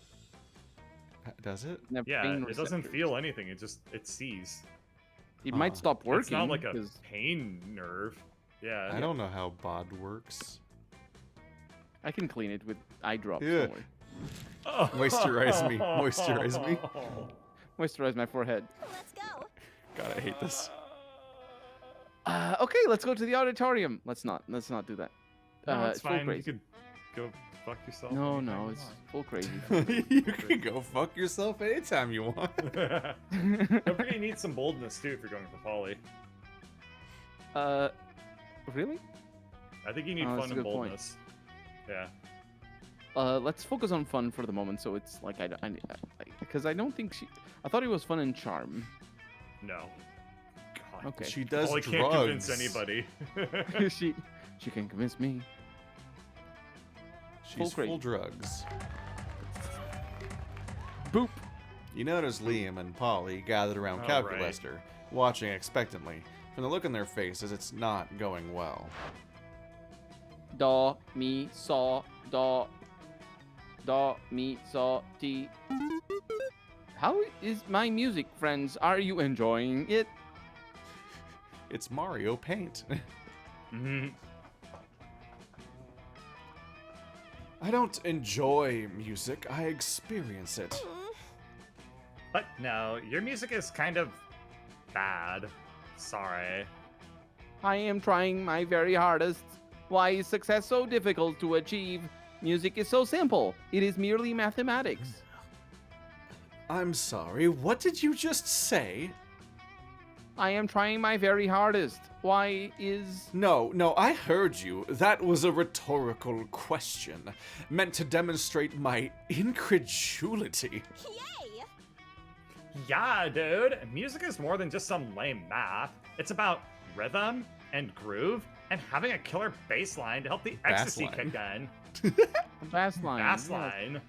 Does it? Doesn't have Yeah, pain it doesn't receptors. feel anything. It sees. It might Huh. stop working. It's not like a 'cause- pain nerve. Yeah. I don't know how bod works. I can clean it with eye drops. Yeah. Don't worry. Oh. Moisturize me, moisturize me. Moisturize my forehead. Let's go. God, I hate this. Okay, let's go to the auditorium. Let's not do that. No, it's full fine. You crazy. could go fuck yourself. No, anytime no, you it's want. full crazy. You can go fuck yourself anytime you want. Don't forget you need some boldness too if you're going for poly. Really? I think you need Oh, that's fun a and good point. boldness. Yeah. Let's focus on fun for the moment. So it's like because I don't think I thought it was fun and charm. No. God. Okay. She does Poly drugs. can't convince anybody. she can convince me. She's Full full drugs. Boop. You notice Liam and Polly gathered around Oh, Calculester, watching expectantly. From the look in their faces, it's not going well. Do, mi, so, do, mi, so, ti. How is my music, friends? Are you enjoying it? It's Mario Paint. Mhm. I don't enjoy music, I experience it. But no, your music is kind of bad. Sorry. I am trying my very hardest. Why is success so difficult to achieve? Music is so simple. It is merely mathematics. I'm sorry, what did you just say? I am trying my very hardest. Why is... No, I heard you. That was a rhetorical question, meant to demonstrate my incredulity. Yay! Yeah, dude. Music is more than just some lame math. It's about rhythm and groove and having a killer bass line to help the ecstasy line. kick in. Bass line. Bass yes. line.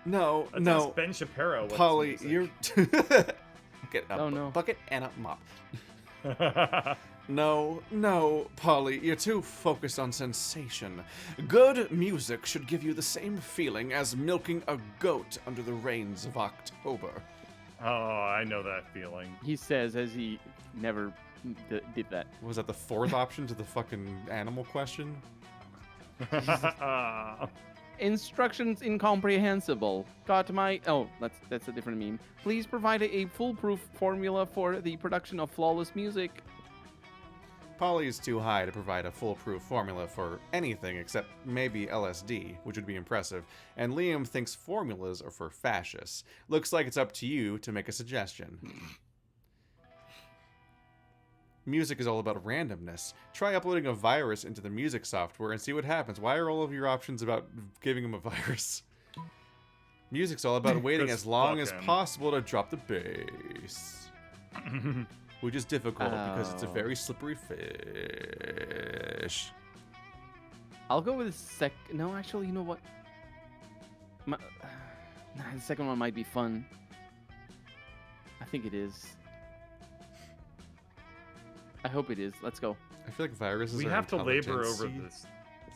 No, Let's no, ask Ben Shapiro. What's Polly, music. you're... Get a Oh, no. bucket and a mop. No, Polly, you're too focused on sensation. Good music should give you the same feeling as milking a goat under the rains of October. Oh, I know that feeling. He says as he never did that. Was that the fourth option to the fucking animal question? Instructions incomprehensible. Got my... Oh, that's a different meme. Please provide a foolproof formula for the production of flawless music. Polly is too high to provide a foolproof formula for anything except maybe LSD, which would be impressive, and Liam thinks formulas are for fascists. Looks like it's up to you to make a suggestion. Music is all about randomness. Try uploading a virus into the music software and see what happens. Why are all of your options about giving him a virus? Music's all about waiting Just as long as fucking- possible to drop the bass. Which is difficult because it's a Oh. very slippery fish. I'll go with the No, actually, you know what? The second one might be fun. I think it is. I hope it is. Let's go. I feel like viruses We are have to labor over intelligence.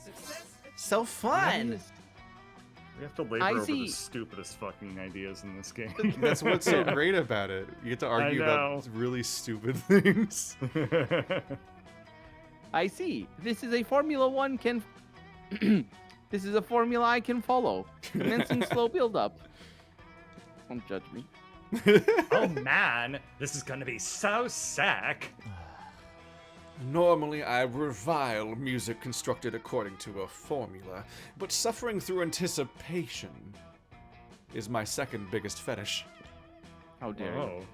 this. So fun! We have to labor I over see. the stupidest fucking ideas in this game. That's what's so great about it. You get to argue about know. really stupid things. I see. This is a Formula One can... This is a formula I can follow. Commencing slow build-up. Don't judge me. Oh man, this is gonna be so sick. Normally, I revile music constructed according to a formula, but suffering through anticipation is my second biggest fetish. How dare you. Whoa.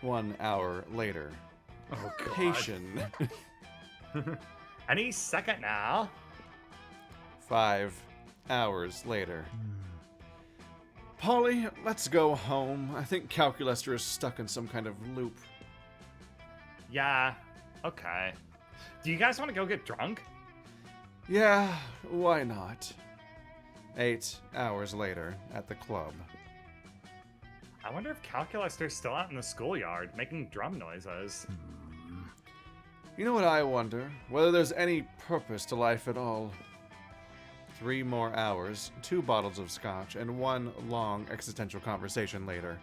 1 hour later. Oh god. Patient. Any second now. 5 hours later. Polly, let's go home. I think Calculester is stuck in some kind of loop. Yeah. Okay. Do you guys want to go get drunk? Yeah, why not? 8 hours later, at the club. I wonder if Calculester's still out in the schoolyard making drum noises. You know what I wonder? Whether there's any purpose to life at all. 3 more hours, 2 bottles of scotch, and 1 long existential conversation later.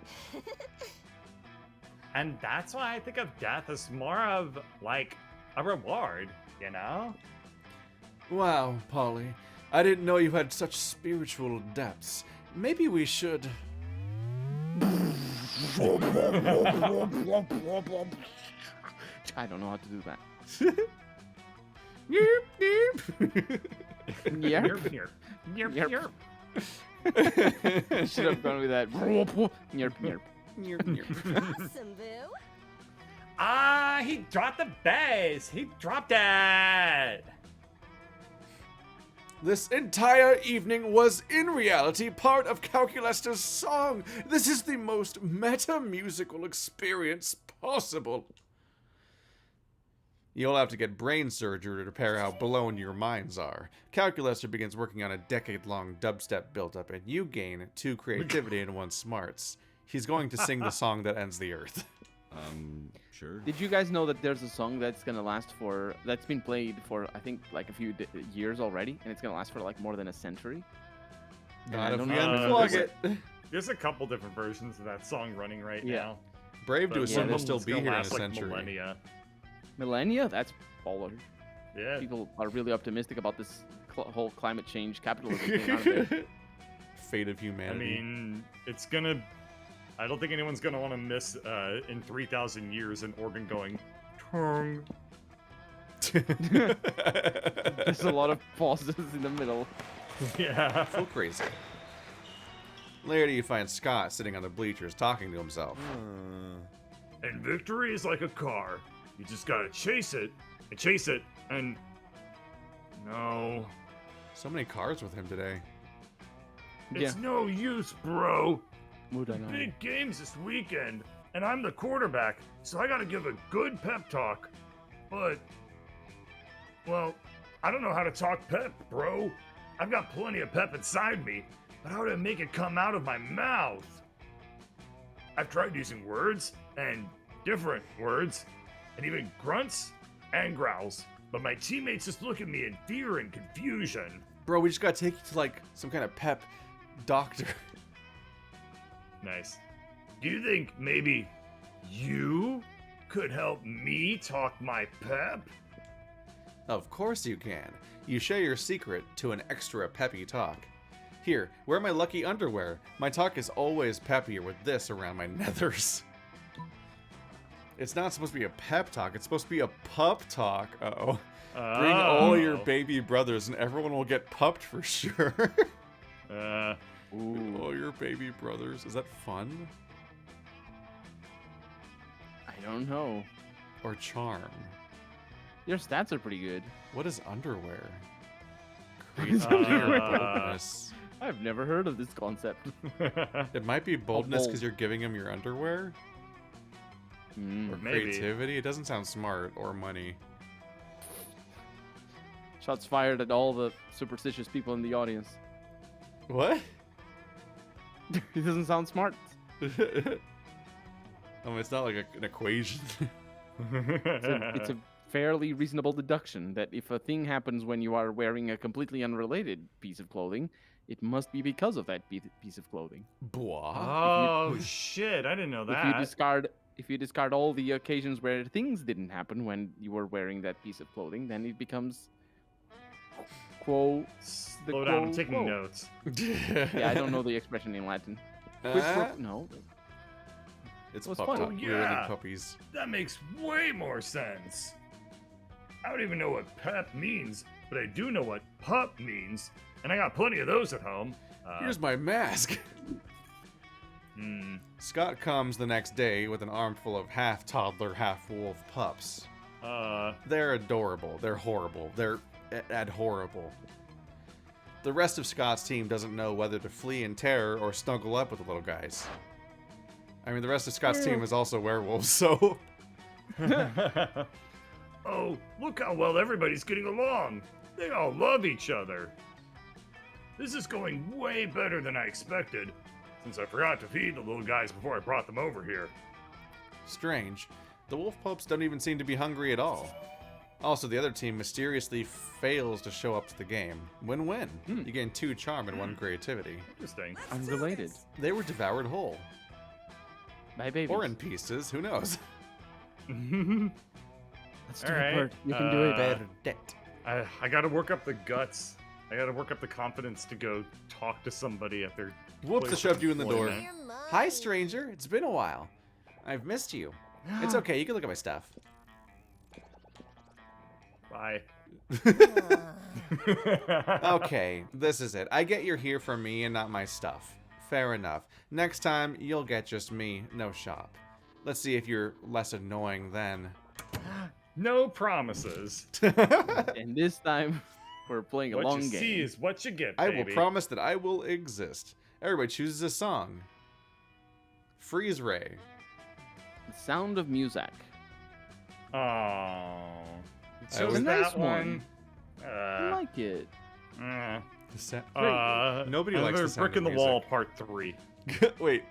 And that's why I think of death as more of, like, a reward, you know? Wow, Polly. I didn't know you had such spiritual depths. Maybe we should... I don't know how to do that. Yeep, yeep. Yeah. Yerp, yerp, yerp, Yerp. yerp. Should have gone with that. Yerp, yerp. Yerp, yerp. Awesome, boo. Ah, he dropped the bass. He dropped it. This entire evening was, in reality, part of Calculester's song. This is the most meta-musical experience possible. You'll have to get brain surgery to repair how blown your minds are. Calculester begins working on a decade-long dubstep build-up, and you gain 2 creativity and 1 smarts. He's going to sing the song that ends the Earth. Sure. Did you guys know that there's a song that's been played for I think like a few years already, and it's gonna last for like more than a century? Not if don't we know. unplug there's it. There's a couple different versions of that song running right Yeah. now. Brave to But assume one we'll of still them's be gonna here in a last, like, century. millennia. Millennia? That's baller. Yeah. People are really optimistic about this whole climate change capitalism thing, aren't they? Fate of I humanity. mean, it's gonna. I don't think anyone's gonna want to miss in 3,000 years an organ going. Tung. There's a lot of pauses in the middle. Yeah. So crazy. Later, you find Scott sitting on the bleachers talking to himself. And victory is like a car. You just gotta chase it and chase it and. No. So many cars with him today. It's no use, bro. Mood I know. Big games this weekend, and I'm the quarterback, so I gotta give a good pep talk. But, well, I don't know how to talk pep, bro. I've got plenty of pep inside me, but how to make it come out of my mouth? I've tried using words, and different words, and even grunts and growls, but my teammates just look at me in fear and confusion. Bro, we just gotta take you to like some kind of pep doctor. Nice. Do you think maybe you could help me talk my pep? Of course you can. You share your secret to an extra peppy talk. Here, wear my lucky underwear. My talk is always peppier with this around my nethers. It's not supposed to be a pep talk, it's supposed to be a pup talk. Uh-oh. Bring all your baby brothers and everyone will get pupped for sure. Bring all your baby brothers. Is that fun? I don't know. Or charm? Your stats are pretty good. What is underwear? Is Creativity or underwear? boldness? I've never heard of this concept. It might be boldness bold. because you're giving him your underwear. Or Mm. Maybe. creativity. It doesn't sound smart or money. Shots fired at all the superstitious people in the audience. What? He doesn't sound smart. It's not like an equation. It's a fairly reasonable deduction that if a thing happens when you are wearing a completely unrelated piece of clothing, it must be because of that piece of clothing. Blah. Oh shit! I didn't know If that. you discard all the occasions where things didn't happen when you were wearing that piece of clothing, then it becomes quo. Slow down. I'm taking quo. notes. Yeah, I don't know the expression in Latin. No. It's was pup fun. talk. Oh, We were yeah. the puppies. That makes way more sense. I don't even know what pep means, but I do know what pup means, and I got plenty of those at home. Here's my mask. Scott comes the next day with an armful of half toddler, half wolf pups. They're adorable. They're horrible. They're adorable. The rest of Scott's team doesn't know whether to flee in terror or snuggle up with the little guys. I mean, the rest of Scott's team is also werewolves, so... Oh, look how well everybody's getting along. They all love each other. This is going way better than I expected, since I forgot to feed the little guys before I brought them over here. Strange. The wolf pups don't even seem to be hungry at all. Also, the other team mysteriously fails to show up to the game. Win-win. You gain 2 charm and 1 creativity. Interesting. Unrelated. They were devoured whole. By babies. Or in pieces, who knows? Let's do All it, right, Bert. You can do it. Bernadette. I gotta work up the guts. I gotta work up the confidence to go talk to somebody at their Whoops, I place shoved of you in the door. employment. You're Hi, mine. stranger. It's been a while. I've missed you. It's okay. You can look at my stuff. Bye. Okay, this is it. I get you're here for me and not my stuff. Fair enough. Next time, you'll get just me, no shop. Let's see if you're less annoying then. No promises. And this time, we're playing a What long you game. see is what you get, I baby. will promise that I will exist. Everybody chooses a song. Freeze Ray. The Sound of Music. Oh. I So was- It's a nice that one. one. I like it. Nobody likes another the sound brick of in the wall, music. part 3. Wait,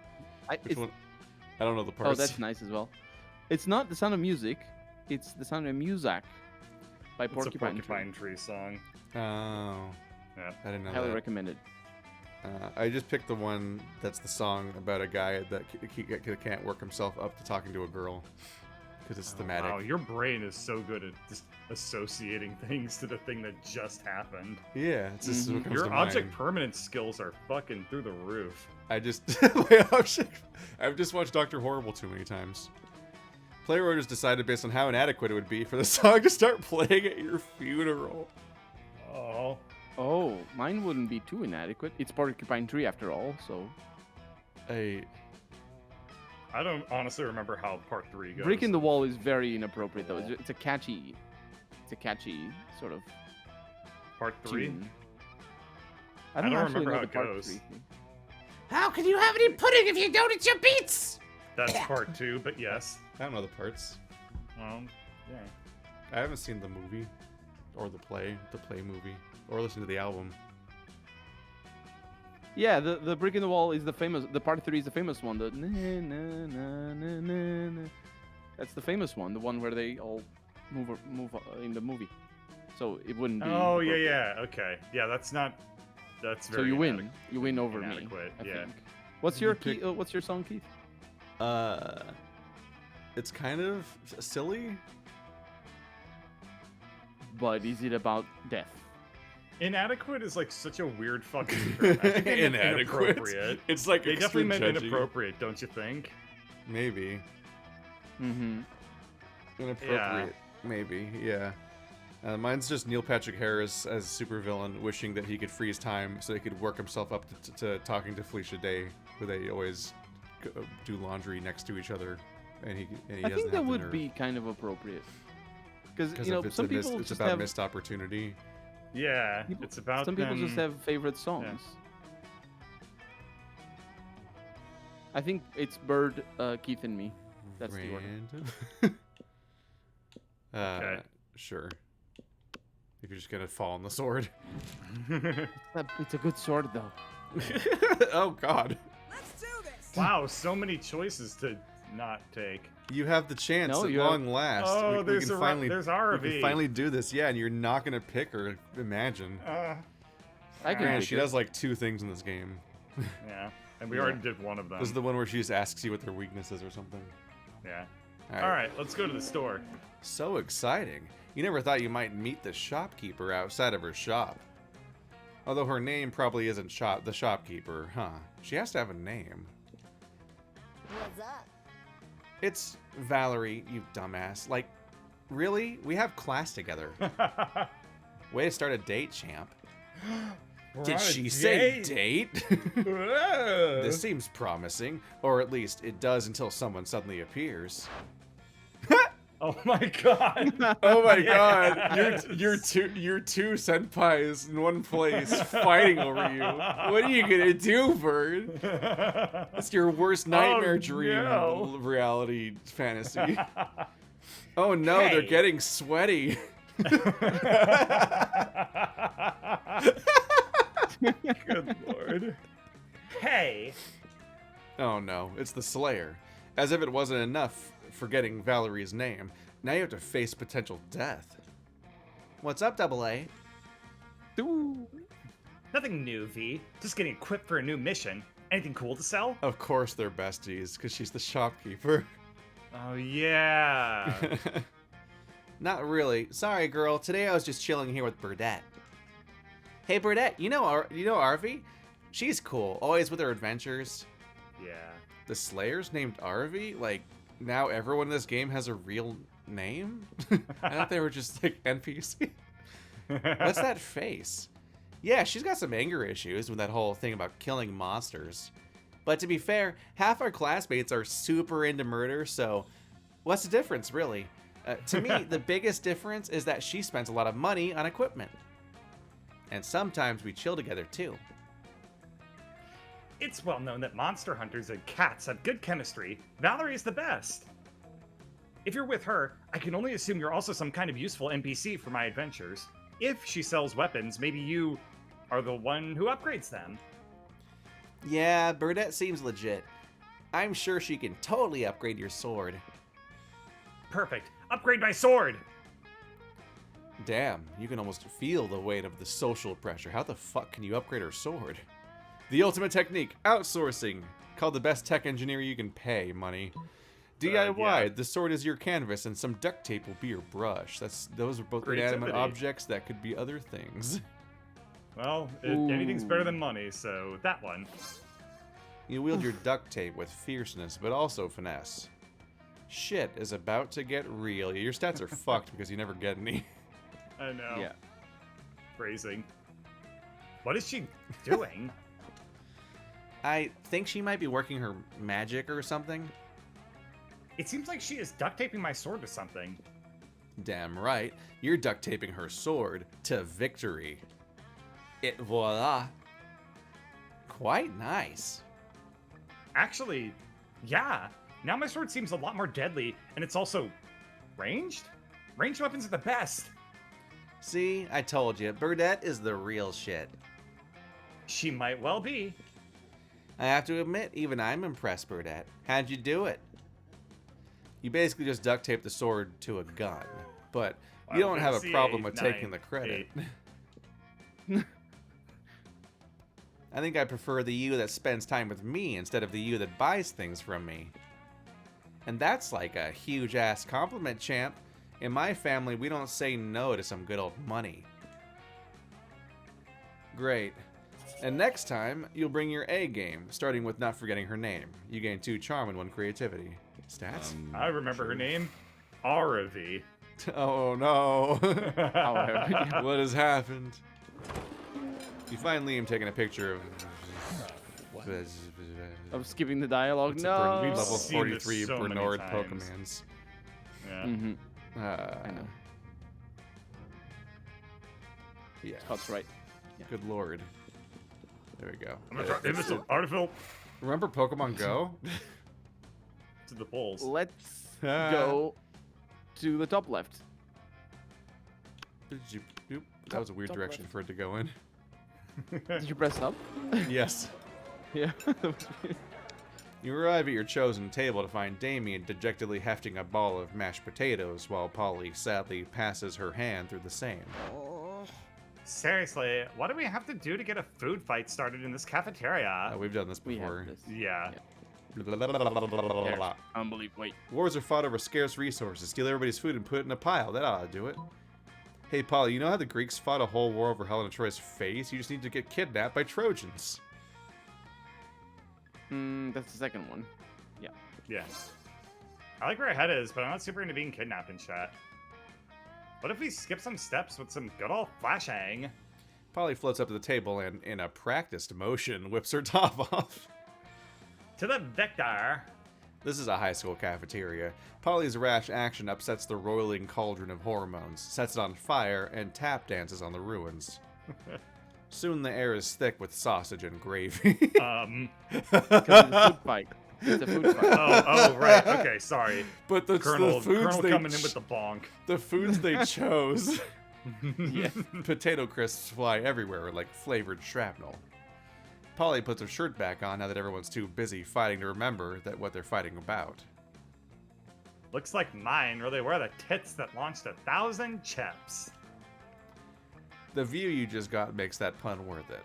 Which one? I don't know the parts. Oh, that's nice as well. It's not The Sound of Music. It's The Sound of Muzak by It's a Porcupine Tree. Porcupine Tree song. Oh. Yeah. I didn't know Highly that. recommended. I just picked the one that's the song about a guy that can't work himself up to talking to a girl. Because it's thematic. Wow, your brain is so good at just associating things to the thing that just happened. Yeah, it's just what comes Your to object mind. permanence skills are fucking through the roof. I just my object. I've just watched Dr. Horrible too many times. Playwriters decided based on how inadequate it would be for the song to start playing at your funeral. Oh. Oh, mine wouldn't be too inadequate. It's Porcupine Tree after all, so. I don't honestly remember how part 3 goes. Breaking the Wall is very inappropriate though. It's a catchy sort of Part 3? tune. I don't actually remember know how the it part goes. 3. How can you have any pudding if you don't eat your beets? That's part 2, but yes. I don't know the parts. Yeah. I haven't seen the movie, or the play movie, or listened to the album. Yeah, the Breaking the Wall is the famous. The part 3 is the famous one. The na na na na na na. That's the famous one. The one where they all move in the movie. So it wouldn't be. Oh, appropriate. yeah. Okay. Yeah, that's not... That's very So you win. inadequate. You win over me. Inadequate, I yeah. think. What's your what's your song, Keith? It's kind of silly. But is it about death? Inadequate is like such a weird fucking term. I think inappropriate. It's like They definitely extra meant judgy. inappropriate, don't you think? Maybe Mm-hmm. inappropriate. Maybe, yeah. Mine's just Neil Patrick Harris as supervillain wishing that he could freeze time so he could work himself up to talking to Felicia Day, who they always do laundry next to each other, and he I doesn't think that have the would nerve. be kind of appropriate. Because Because you know it's some people it's just about have missed opportunity. Yeah, it's about some people them... just have favorite songs. I think it's Bird, Keith, and me. That's the order. Random. Okay. Sure. If you're just gonna fall on the sword. It's a good sword, though. Oh God. Let's do this. Wow, so many choices to not take. You have the chance No, at you have- long last. Oh, we there's can a finally there's we RV. can finally do this. Yeah, and you're not gonna pick her. Imagine. I can Man, pick she it. does like 2 things in this game. Yeah, and we Yeah. already did one of them. This is the one where she just asks you what their weakness is or something. Yeah. All All right, let's go to the store. So exciting. You never thought you might meet the shopkeeper outside of her shop. Although her name probably isn't the shopkeeper, huh? She has to have a name. What's up? It's Valerie, you dumbass. Like, really? We have class together. Way to start a date, champ. Did she say date? This seems promising. Or at least it does until someone suddenly appears. Oh my god. Oh my Yes. god. You're two senpais in one place fighting over you. What are you gonna do, Bird? That's your worst nightmare dream no. reality fantasy. Oh no, they're Hey. getting sweaty. Good lord. Hey. Oh no, it's the Slayer. As if it wasn't enough forgetting Valerie's name, now you have to face potential death. What's up, Double A? Ooh. Nothing new, V. Just getting equipped for a new mission. Anything cool to sell? Of course they're besties, because she's the shopkeeper. Oh yeah. Not really. Sorry, girl. Today I was just chilling here with Burdette. Hey, Burdette, you know Arvi? She's cool, always with her adventures. Yeah. The Slayer's named Arvi? Like, now everyone in this game has a real name? I thought they were just, like, NPC. What's that face? Yeah, she's got some anger issues with that whole thing about killing monsters. But to be fair, half our classmates are super into murder, so what's the difference, really? To me, the biggest difference is that she spends a lot of money on equipment. And sometimes we chill together, too. It's well known that monster hunters and cats have good chemistry. Valerie's the best. If you're with her, I can only assume you're also some kind of useful NPC for my adventures. If she sells weapons, maybe you are the one who upgrades them. Yeah, Burdette seems legit. I'm sure she can totally upgrade your sword. Perfect. Upgrade my sword. Damn, you can almost feel the weight of the social pressure. How the fuck can you upgrade her sword? The ultimate technique, outsourcing. Call the best tech engineer you can pay money. DIY, yeah. the sword is your canvas and some duct tape will be your brush. Those are both inanimate Creativity. objects that could be other things. Well, Ooh. anything's better than money, so that one. You wield your duct tape with fierceness, but also finesse. Shit is about to get real. Your stats are fucked because you never get any. I know. Yeah. Phrasing. What is she doing? I think she might be working her magic or something. It seems like she is duct taping my sword to something. Damn right, you're duct taping her sword to victory. It voila. Quite nice. Actually, yeah. Now my sword seems a lot more deadly, and it's also ranged? Ranged weapons are the best. See, I told you, Burdette is the real shit. She might well be. I have to admit, even I'm impressed, Burdette. How'd you do it? You basically just duct taped the sword to a gun, but you don't have a problem with taking the credit. I think I prefer the you that spends time with me instead of the you that buys things from me. And that's like a huge-ass compliment, champ. In my family, we don't say no to some good old money. Great. And next time, you'll bring your A game, starting with not forgetting her name. You gain 2 charm and 1 creativity. Stats? I remember her name. Aravi. Oh no. However, What has happened? You find Liam taking a picture of... I'm skipping the dialogue. It's a No. level We've seen this 43 so many Bernard times. Pokemans. Yeah. Mm-hmm. I know. Yeah. Scott's right. Good lord. There we go. I'm gonna try Imbecile Artificial Remember Pokemon Go? to the polls. Let's go to the top left. That was a weird Top direction left. for it to go in. Did you press up? Yes. Yeah. You arrive at your chosen table to find Damien dejectedly hefting a ball of mashed potatoes while Polly sadly passes her hand through the same. Seriously, what do we have to do to get a food fight started in this cafeteria? We've done this We before. have this. Yeah. Unbelievable. Wait. Wars are fought over scarce resources. Steal everybody's food and put it in a pile. That ought to do it. Hey, Polly, you know how the Greeks fought a whole war over Helena Troy's face? You just need to get kidnapped by Trojans. That's the second one. Yeah. I like where her head is, but I'm not super into being kidnapped in chat. What if we skip some steps with some good old flashing? Polly floats up to the table and, in a practiced motion, whips her top off. To the Victor. This is a high school cafeteria. Polly's rash action upsets the roiling cauldron of hormones, sets it on fire, and tap dances on the ruins. Soon the air is thick with sausage and gravy. Because it's a food fight. It's a food fight. Oh, right. Okay, sorry. But the Colonel foods they coming in with the bonk. the foods they chose. Yeah. Potato crisps fly everywhere like flavored shrapnel. Polly puts her shirt back on now that everyone's too busy fighting to remember that what they're fighting about. Looks like mine really were the tits that launched 1,000 chips. The view you just got makes that pun worth it.